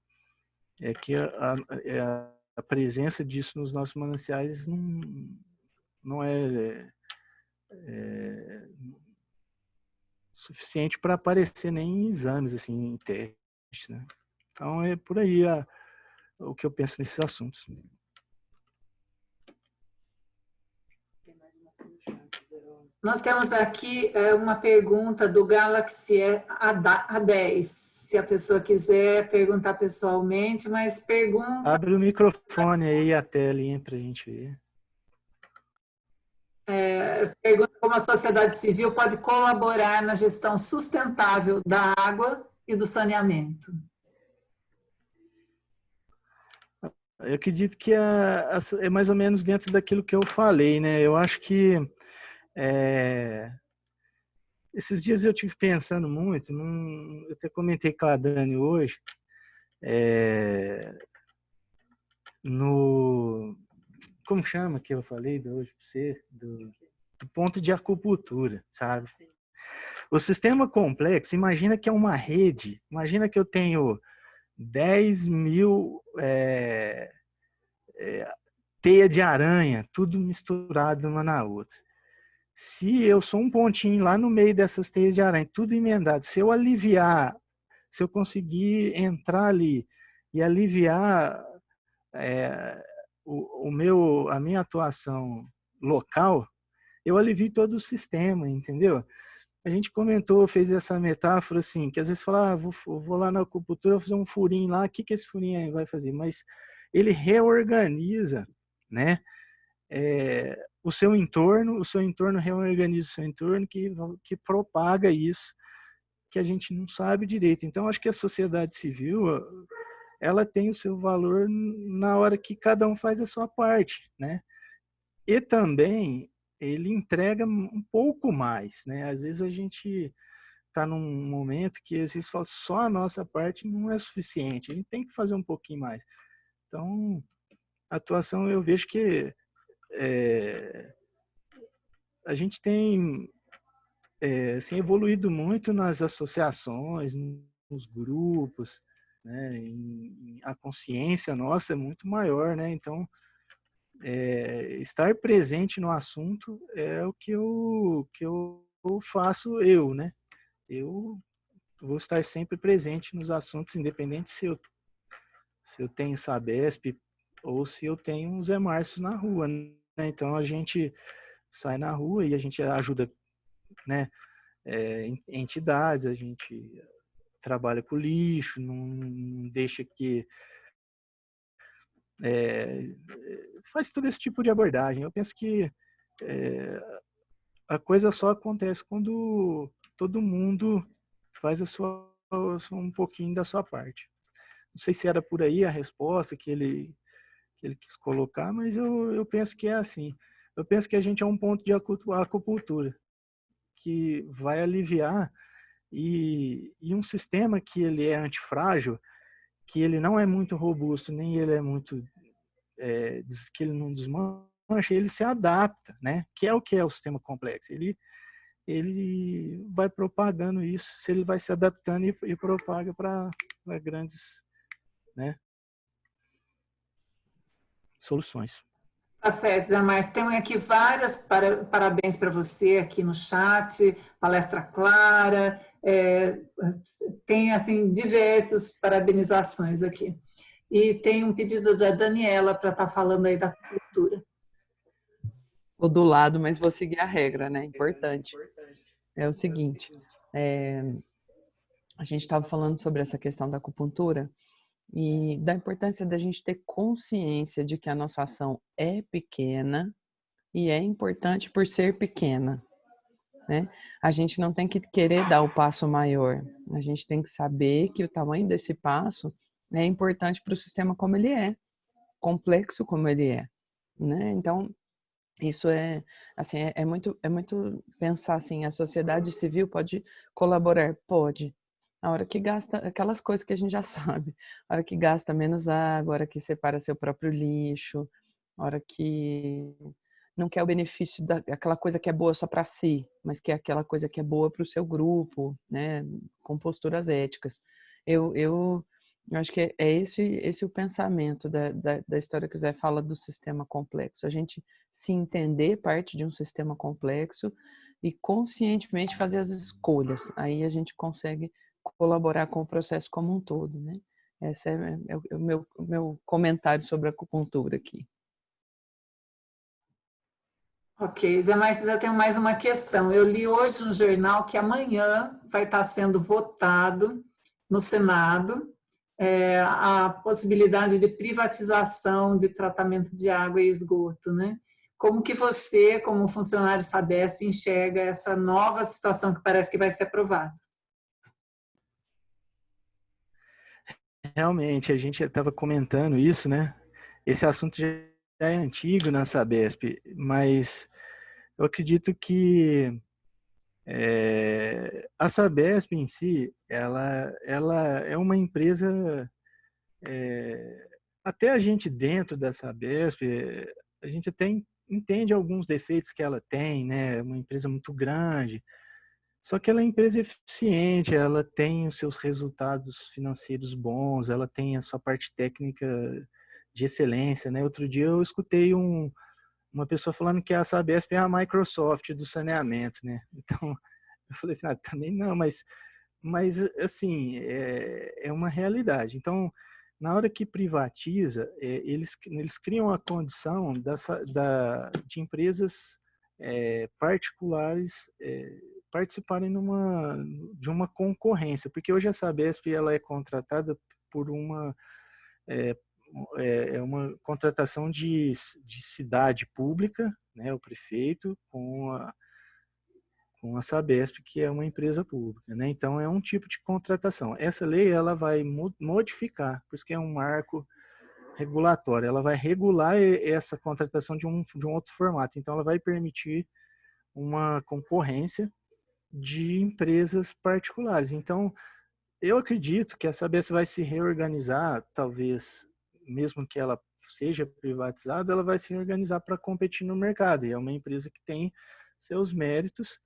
é que a presença disso nos nossos mananciais não é suficiente para aparecer nem em exames, assim, em testes, né? Então é por aí o que eu penso nesses assuntos. Nós temos aqui uma pergunta do Galaxy A10, se a pessoa quiser perguntar pessoalmente, mas pergunta... Abre o microfone aí, a telinha para a gente ver. Pergunta como a sociedade civil pode colaborar na gestão sustentável da água e do saneamento. Eu acredito que é mais ou menos dentro daquilo que eu falei, né? Eu acho que esses dias eu tive pensando muito, eu até comentei com a Dani hoje, como chama que eu falei hoje para você? Do ponto de acupuntura, sabe? O sistema complexo, imagina que é uma rede, imagina que eu tenho 10.000 teia de aranha, tudo misturado uma na outra. Se eu sou um pontinho lá no meio dessas teias de aranha, tudo emendado, se eu aliviar, se eu conseguir entrar ali e aliviar a minha atuação local, eu alivio todo o sistema, entendeu? A gente comentou, fez essa metáfora assim, que às vezes fala, vou lá na acupuntura, vou fazer um furinho lá, o que esse furinho aí vai fazer? Mas ele reorganiza, né? o seu entorno reorganiza o seu entorno, que propaga isso, que a gente não sabe direito. Então, acho que a sociedade civil, ela tem o seu valor na hora que cada um faz a sua parte, né? E também ele entrega um pouco mais, né? Às vezes a gente está num momento que às vezes fala só a nossa parte não é suficiente, a gente tem que fazer um pouquinho mais. Então, a atuação eu vejo que a gente tem assim, evoluído muito nas associações, nos grupos, né? A consciência nossa é muito maior, né? Então, estar presente no assunto é o que eu faço né? Eu vou estar sempre presente nos assuntos, independente se eu tenho Sabesp ou se eu tenho um Zé Márcio na rua, né? Então, a gente sai na rua e a gente ajuda, né? Entidades, a gente trabalha com lixo, não deixa que faz todo esse tipo de abordagem. Eu penso que a coisa só acontece quando todo mundo faz um pouquinho da sua parte. Não sei se era por aí a resposta que ele quis colocar, mas eu penso que é assim. Eu penso que a gente é um ponto de acupuntura que vai aliviar e um sistema que ele é antifrágil, que ele não é muito robusto, nem ele é muito, que ele não desmancha, ele se adapta, né? Que é o sistema complexo. Ele vai propagando isso, se ele vai se adaptando e propaga para grandes, né, soluções. Tá certo, Zé Márcio. Tem aqui várias parabéns para você aqui no chat, palestra clara, tem assim diversas parabenizações aqui. E tem um pedido da Daniela para estar falando aí da cultura. Vou do lado, mas vou seguir a regra, né? Importante. É o seguinte, a gente estava falando sobre essa questão da acupuntura e da importância da gente ter consciência de que a nossa ação é pequena e é importante por ser pequena, né? A gente não tem que querer dar o passo maior, a gente tem que saber que o tamanho desse passo é importante para o sistema como ele é, complexo como ele é, né? Então, isso assim, é muito pensar assim, a sociedade civil pode colaborar? Pode. A hora que gasta aquelas coisas que a gente já sabe, a hora que gasta menos água, a hora que separa seu próprio lixo, a hora que não quer o benefício daquela coisa que é boa só para si, mas que é aquela coisa que é boa para o seu grupo, né, com posturas éticas. Eu acho que é esse o pensamento da história que o Zé fala do sistema complexo. A gente se entender parte de um sistema complexo e conscientemente fazer as escolhas. Aí a gente consegue colaborar com o processo como um todo, né? Esse é o meu comentário sobre a acupuntura aqui. Ok, Zé Márcio, já tenho mais uma questão. Eu li hoje no jornal que amanhã vai estar sendo votado no Senado a possibilidade de privatização de tratamento de água e esgoto, né? Como que você, como funcionário Sabesp, enxerga essa nova situação que parece que vai ser aprovada? Realmente, a gente estava comentando isso, né? Esse assunto já é antigo na Sabesp, mas eu acredito que a Sabesp em si, ela é uma empresa, até a gente dentro da Sabesp, a gente até entende alguns defeitos que ela tem, né? É uma empresa muito grande, só que ela é uma empresa eficiente, ela tem os seus resultados financeiros bons, ela tem a sua parte técnica de excelência, né? Outro dia eu escutei uma pessoa falando que a Sabesp é a Microsoft do saneamento, né? Então, eu falei assim, também não, mas assim, é uma realidade. Então, na hora que privatiza, eles criam a condição de empresas particulares participarem de uma concorrência, porque hoje a Sabesp ela é contratada por é uma contratação de cidade pública, né, o prefeito, com a Sabesp, que é uma empresa pública, né? Então, é um tipo de contratação. Essa lei, ela vai modificar, por isso que é um marco regulatório, ela vai regular essa contratação de um outro formato. Então, ela vai permitir uma concorrência de empresas particulares. Então, eu acredito que a Sabesp vai se reorganizar, talvez, mesmo que ela seja privatizada, ela vai se reorganizar para competir no mercado. E é uma empresa que tem seus méritos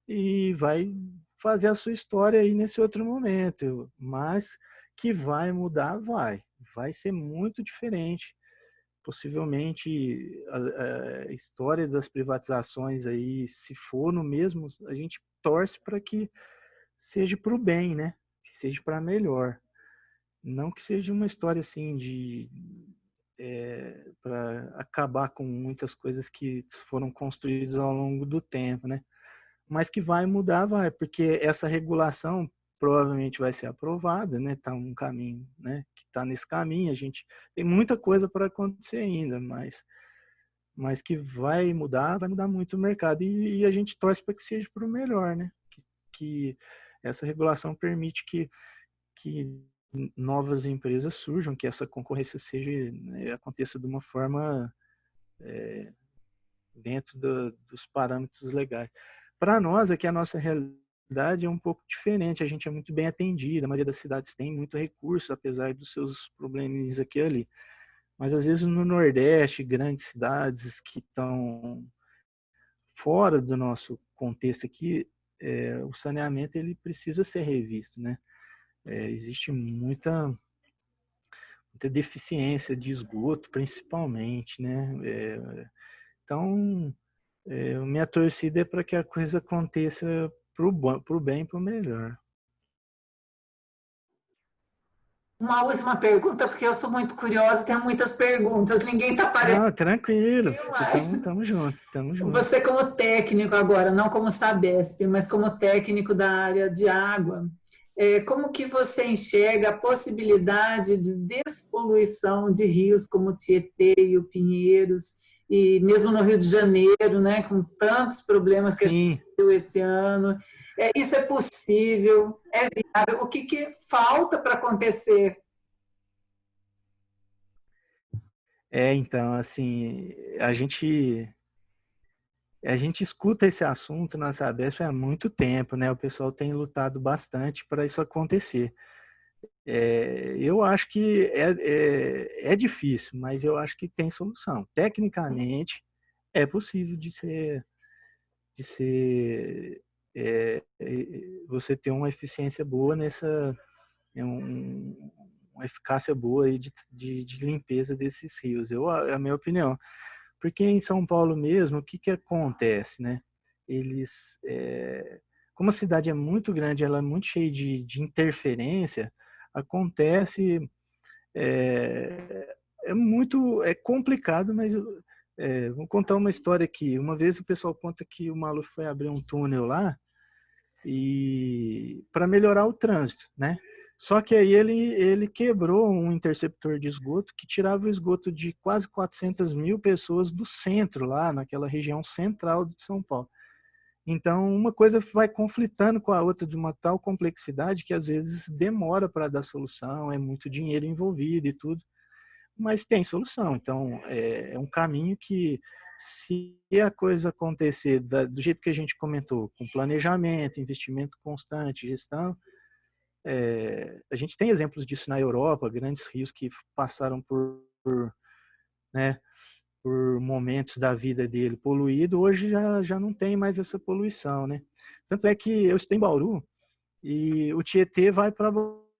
e vai fazer a sua história aí nesse outro momento. Mas que vai mudar, vai ser muito diferente. Possivelmente a história das privatizações aí, se for no mesmo, a gente torce para que seja para o bem, né? Que seja para melhor. Não que seja uma história assim de para acabar com muitas coisas que foram construídas ao longo do tempo, né? Mas que vai mudar, vai, porque essa regulação provavelmente vai ser aprovada, né? Tá um caminho, né? Que tá nesse caminho, a gente tem muita coisa para acontecer ainda, mas que vai mudar muito o mercado e a gente torce para que seja para o melhor, né? Que essa regulação permite que novas empresas surjam, que essa concorrência seja, né, aconteça de uma forma dentro dos parâmetros legais. Para nós, aqui a nossa realidade é um pouco diferente, a gente é muito bem atendido, a maioria das cidades tem muito recurso, apesar dos seus probleminhas aqui e ali. Mas às vezes no Nordeste, grandes cidades que estão fora do nosso contexto aqui, o saneamento ele precisa ser revisto, né? Existe muita deficiência de esgoto, principalmente, né? Então, minha torcida é para que a coisa aconteça para o bem e para o melhor. Uma última pergunta, porque eu sou muito curiosa, tenho muitas perguntas, ninguém está aparecendo. Não, tranquilo, mais. estamos juntos. Você como técnico agora, não como Sabesp, mas como técnico da área de água, como que você enxerga a possibilidade de despoluição de rios como o Tietê e o Pinheiros, e mesmo no Rio de Janeiro, né, com tantos problemas que a gente viu esse ano? Isso é possível? É viável? O que falta para acontecer? Então, assim, a gente escuta esse assunto na Sabesp há muito tempo, né? O pessoal tem lutado bastante para isso acontecer. Eu acho que é difícil, mas eu acho que tem solução. Tecnicamente, é possível de ser você ter uma eficiência boa uma eficácia boa aí de limpeza desses rios. É a minha opinião. Porque em São Paulo mesmo, o que acontece, né? Eles, como a cidade é muito grande, ela é muito cheia de interferência, acontece, é complicado, mas vou contar uma história aqui. Uma vez o pessoal conta que o maluco foi abrir um túnel lá e para melhorar o trânsito, né? Só que aí ele quebrou um interceptor de esgoto que tirava o esgoto de quase 400 mil pessoas do centro, lá naquela região central de São Paulo. Então, uma coisa vai conflitando com a outra de uma tal complexidade que às vezes demora para dar solução, é muito dinheiro envolvido e tudo, mas tem solução. Então, é um caminho que, se a coisa acontecer do jeito que a gente comentou, com planejamento, investimento constante, gestão, a gente tem exemplos disso na Europa, grandes rios que passaram né, por momentos da vida dele poluído, hoje já não tem mais essa poluição, né? Tanto é que eu estou em Bauru e o Tietê vai para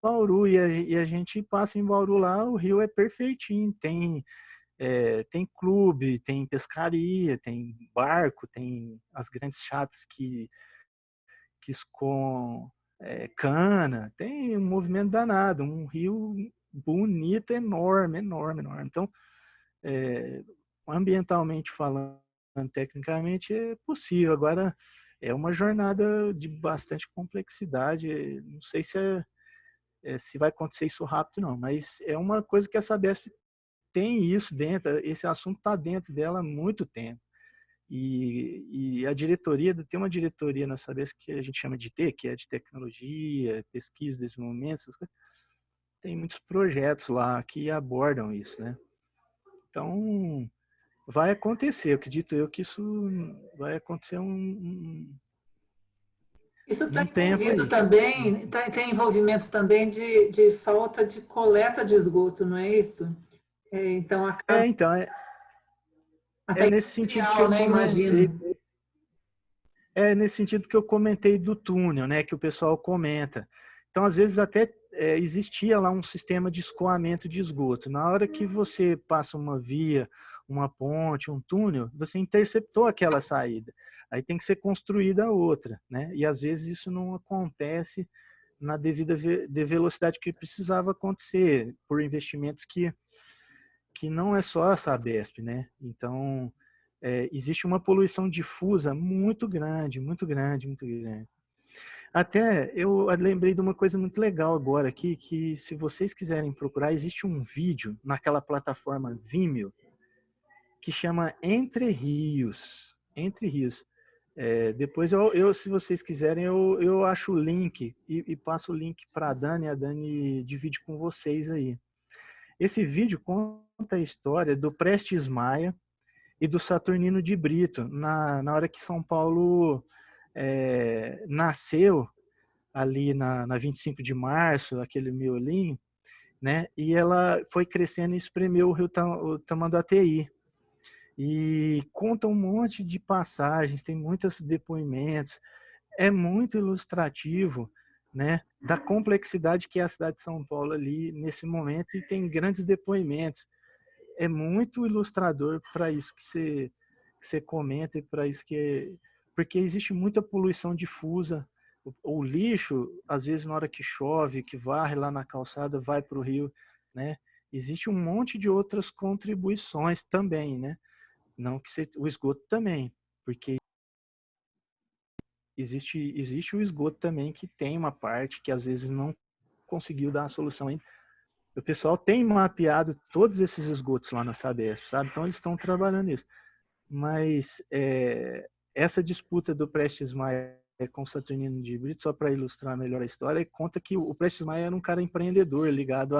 Bauru e a gente passa em Bauru lá, o rio é perfeitinho, tem clube, tem pescaria, tem barco, tem as grandes chatas que escoam cana, tem um movimento danado, um rio bonito, enorme. Então, ambientalmente falando, tecnicamente é possível. Agora, é uma jornada de bastante complexidade. Não sei se vai acontecer isso rápido, não, mas é uma coisa que a Sabesp tem isso dentro, esse assunto está dentro dela há muito tempo. E a diretoria, tem uma diretoria na Sabesp que a gente chama de T, que é de tecnologia, pesquisa, desenvolvimento, essas coisas. Tem muitos projetos lá que abordam isso, né? Então, vai acontecer, eu acredito eu que isso vai acontecer Isso está um tempo envolvido aí. também, tem envolvimento também de falta de coleta de esgoto, não é isso? Então, acaba Então, até nesse sentido que industrial, eu né? comentei. Imagino. É nesse sentido que eu comentei do túnel, né? Que o pessoal comenta. Então, às vezes, até existia lá um sistema de escoamento de esgoto. Na hora que você passa uma via, uma ponte, um túnel, você interceptou aquela saída. Aí tem que ser construída outra, né? E às vezes isso não acontece na devida velocidade que precisava acontecer, por investimentos que não é só a Sabesp, né? Então, existe uma poluição difusa muito grande, muito grande, muito grande. Até eu lembrei de uma coisa muito legal agora aqui, que se vocês quiserem procurar, existe um vídeo naquela plataforma Vimeo que chama Entre Rios. Entre Rios. Depois, se vocês quiserem, eu acho o link e passo o link para a Dani divide com vocês aí. Esse vídeo conta a história do Prestes Maia e do Saturnino de Brito, na hora que São Paulo nasceu, ali na 25 de março, aquele miolinho, né? E ela foi crescendo e espremeu o Tamanduateí. E conta um monte de passagens, tem muitos depoimentos, é muito ilustrativo, né, da complexidade que é a cidade de São Paulo ali nesse momento, e tem grandes depoimentos. É muito ilustrador para isso que você comenta, e para isso porque existe muita poluição difusa. O lixo, às vezes na hora que chove, que varre lá na calçada, vai para o rio, né? Existe um monte de outras contribuições também, né? Não que o esgoto também, porque existe o esgoto também que tem uma parte que às vezes não conseguiu dar a solução ainda. O pessoal tem mapeado todos esses esgotos lá na Sabesp, sabe? Então eles estão trabalhando nisso. Mas essa disputa do Prestes Maia com o Saturnino de Brito, só para ilustrar melhor a história, conta que o Prestes Maia era um cara empreendedor ligado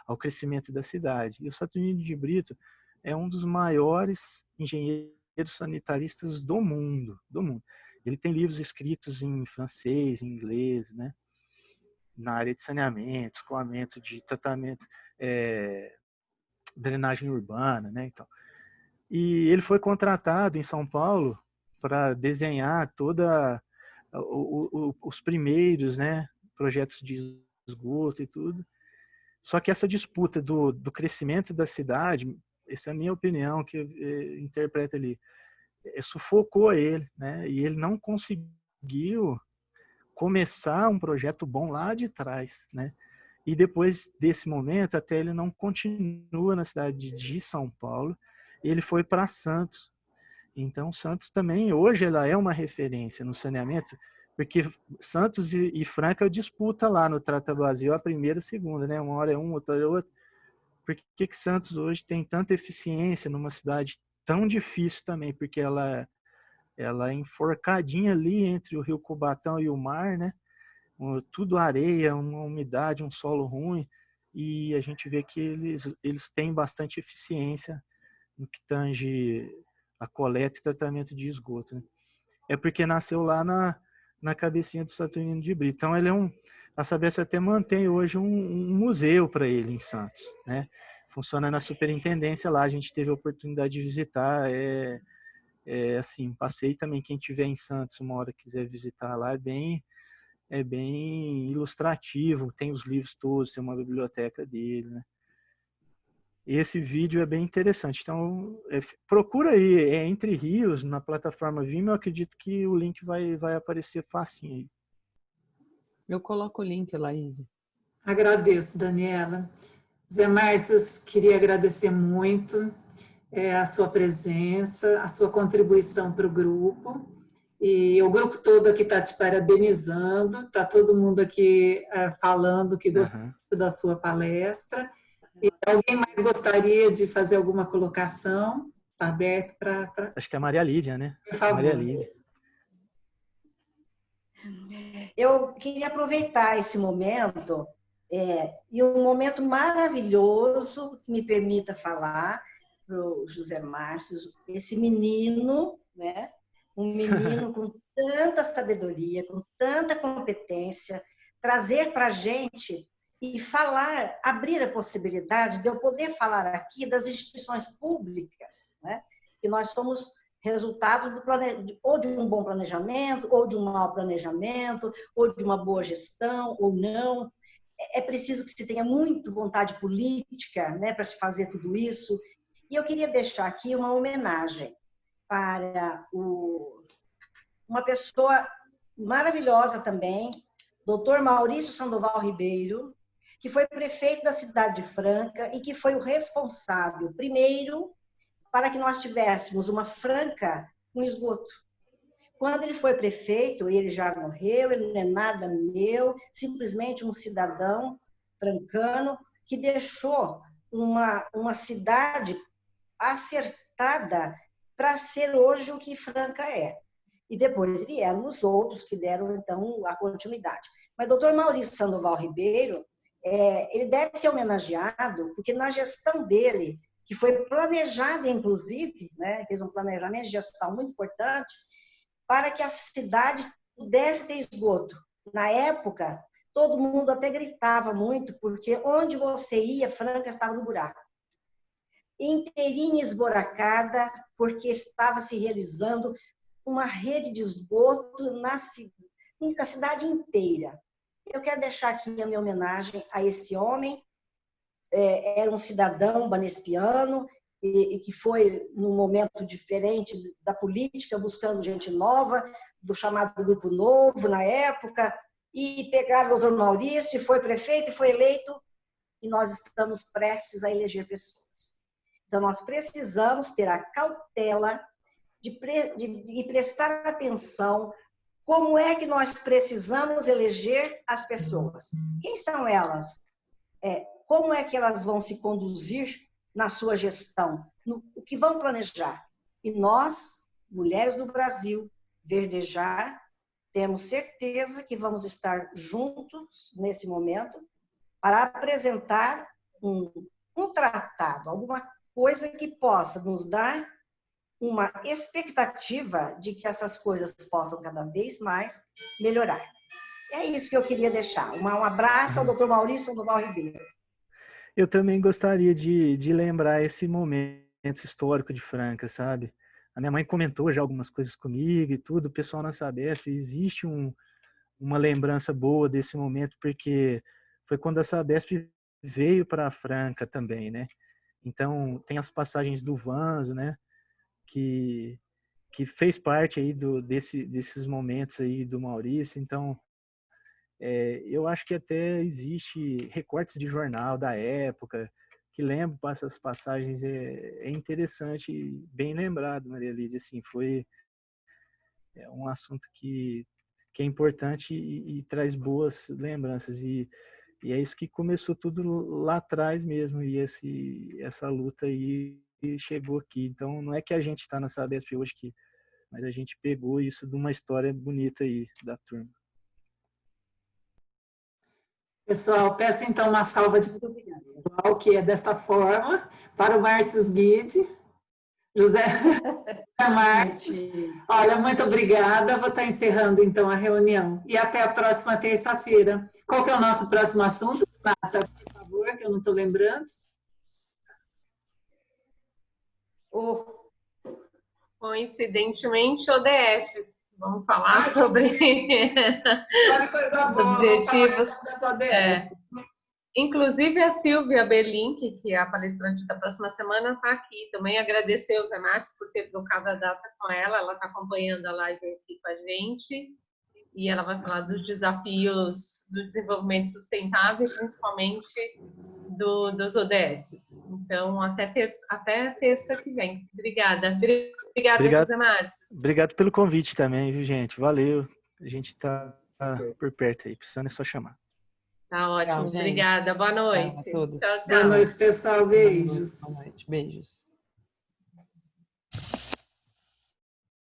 ao crescimento da cidade. E o Saturnino de Brito é um dos maiores engenheiros sanitaristas do mundo, do mundo. Ele tem livros escritos em francês, em inglês, né? Na área de saneamento, escoamento de tratamento, drenagem urbana, né? Então, e ele foi contratado em São Paulo para desenhar os primeiros, né, projetos de esgoto e tudo. Só que essa disputa do crescimento da cidade, essa é a minha opinião, que interpreta ali, sufocou ele, né? E ele não conseguiu começar um projeto bom lá de trás, né? E depois desse momento, até ele não continua na cidade de São Paulo, ele foi para Santos. Então, Santos também, hoje, ela é uma referência no saneamento, porque Santos e Franca disputa lá no Trata Brasil a primeira e a segunda, né? Uma hora é um, outra é outra. Por que Santos hoje tem tanta eficiência numa cidade tão difícil também? Porque ela é enforcadinha ali entre o Rio Cubatão e o mar, né? Tudo areia, uma umidade, um solo ruim, e a gente vê que eles têm bastante eficiência no que tange a coleta e tratamento de esgoto, né? É porque nasceu lá na cabecinha do Saturnino de Brito. Então ele a Sabesp até mantém hoje um museu para ele em Santos, né? Funciona na superintendência lá, a gente teve a oportunidade de visitar, assim, passei também, quem tiver em Santos uma hora quiser visitar lá, é bem ilustrativo, tem os livros todos, tem uma biblioteca dele, né? E esse vídeo é bem interessante. Então, procura aí, Entre Rios, na plataforma Vimeo, eu acredito que o link vai aparecer facinho aí. Eu coloco o link, Laís. Agradeço, Daniela. Zé Márcio, queria agradecer muito a sua presença, a sua contribuição para o grupo. E o grupo todo aqui está te parabenizando, está todo mundo aqui falando que gostou da sua palestra. E alguém mais gostaria de fazer alguma colocação? Está aberto para... Acho que é a Maria Lídia, né? Por favor. Maria Lídia. Eu queria aproveitar esse momento, e um momento maravilhoso, que me permita falar para o José Márcio, esse menino, né? Um menino com tanta sabedoria, com tanta competência, trazer para a gente e falar, abrir a possibilidade de eu poder falar aqui das instituições públicas, né? Que nós somos resultado ou de um bom planejamento, ou de um mau planejamento, ou de uma boa gestão, ou não. É preciso que se tenha muito vontade política, né, para se fazer tudo isso. E eu queria deixar aqui uma homenagem para uma pessoa maravilhosa também, Dr. Maurício Sandoval Ribeiro, que foi prefeito da cidade de Franca e que foi o responsável, primeiro, para que nós tivéssemos uma Franca com esgoto. Quando ele foi prefeito, ele já morreu, ele não é nada meu, simplesmente um cidadão francano que deixou uma cidade acertada para ser hoje o que Franca é. E depois vieram os outros que deram, então, a continuidade. Mas o doutor Maurício Sandoval Ribeiro, ele deve ser homenageado, porque na gestão dele, que foi planejada, inclusive, né, fez um planejamento de gestão muito importante, para que a cidade pudesse ter esgoto. Na época, todo mundo até gritava muito, porque onde você ia, Franca estava no buraco. Inteirinha esburacada, porque estava se realizando uma rede de esgoto na cidade inteira. Eu quero deixar aqui a minha homenagem a esse homem. Era um cidadão banespiano e que foi num momento diferente da política, buscando gente nova, do chamado Grupo Novo na época, e pegaram o doutor Maurício, foi prefeito e foi eleito, e nós estamos prestes a eleger pessoas. Então, nós precisamos ter a cautela de prestar atenção como é que nós precisamos eleger as pessoas. Quem são elas? Como é que elas vão se conduzir na sua gestão? O que vão planejar? E nós, mulheres do Brasil, Verdejar, temos certeza que vamos estar juntos nesse momento para apresentar um tratado, alguma coisa que possa nos dar uma expectativa de que essas coisas possam cada vez mais melhorar. É isso que eu queria deixar. Um abraço ao doutor Maurício Sandoval Ribeiro. Eu também gostaria de lembrar esse momento histórico de Franca, sabe? A minha mãe comentou já algumas coisas comigo e tudo, o pessoal na Sabesp, existe uma lembrança boa desse momento, porque foi quando a Sabesp veio para Franca também, né? Então, tem as passagens do Vanzo, né? Que fez parte aí desses momentos aí do Maurício. Então, eu acho que até existe recortes de jornal da época que lembram essas passagens. É interessante, bem lembrado, Maria Lídia. Assim, foi um assunto que é importante e traz boas lembranças. E é isso que começou tudo lá atrás mesmo. E essa luta aí chegou aqui. Então, não é que a gente está na Sabesp hoje, mas a gente pegou isso de uma história bonita aí da turma. Pessoal, peço então uma salva de palmas, que é dessa forma, para o Márcio Guide. José Márcio, olha, muito obrigada. Vou estar encerrando então a reunião. E até a próxima terça-feira. Qual que é o nosso próximo assunto, Renata, por favor, que eu não estou lembrando? Coincidentemente, ODS. Vamos falar sobre os objetivos. Inclusive, a Silvia Belink, que é a palestrante da próxima semana, está aqui. Também agradecer ao Zé Márcio por ter trocado a data com ela. Ela está acompanhando a live aqui com a gente. E ela vai falar dos desafios do desenvolvimento sustentável, principalmente dos ODS. Então, até terça que vem. Obrigada. Obrigada, José Márcio. Obrigado pelo convite também, viu, gente? Valeu. A gente está por perto aí. Precisando é só chamar. Tá ótimo, Tchau, gente. obrigada. Boa noite. Tchau a todos. Tchau, Boa tchau. noite, pessoal. Beijos. Boa noite. Beijos.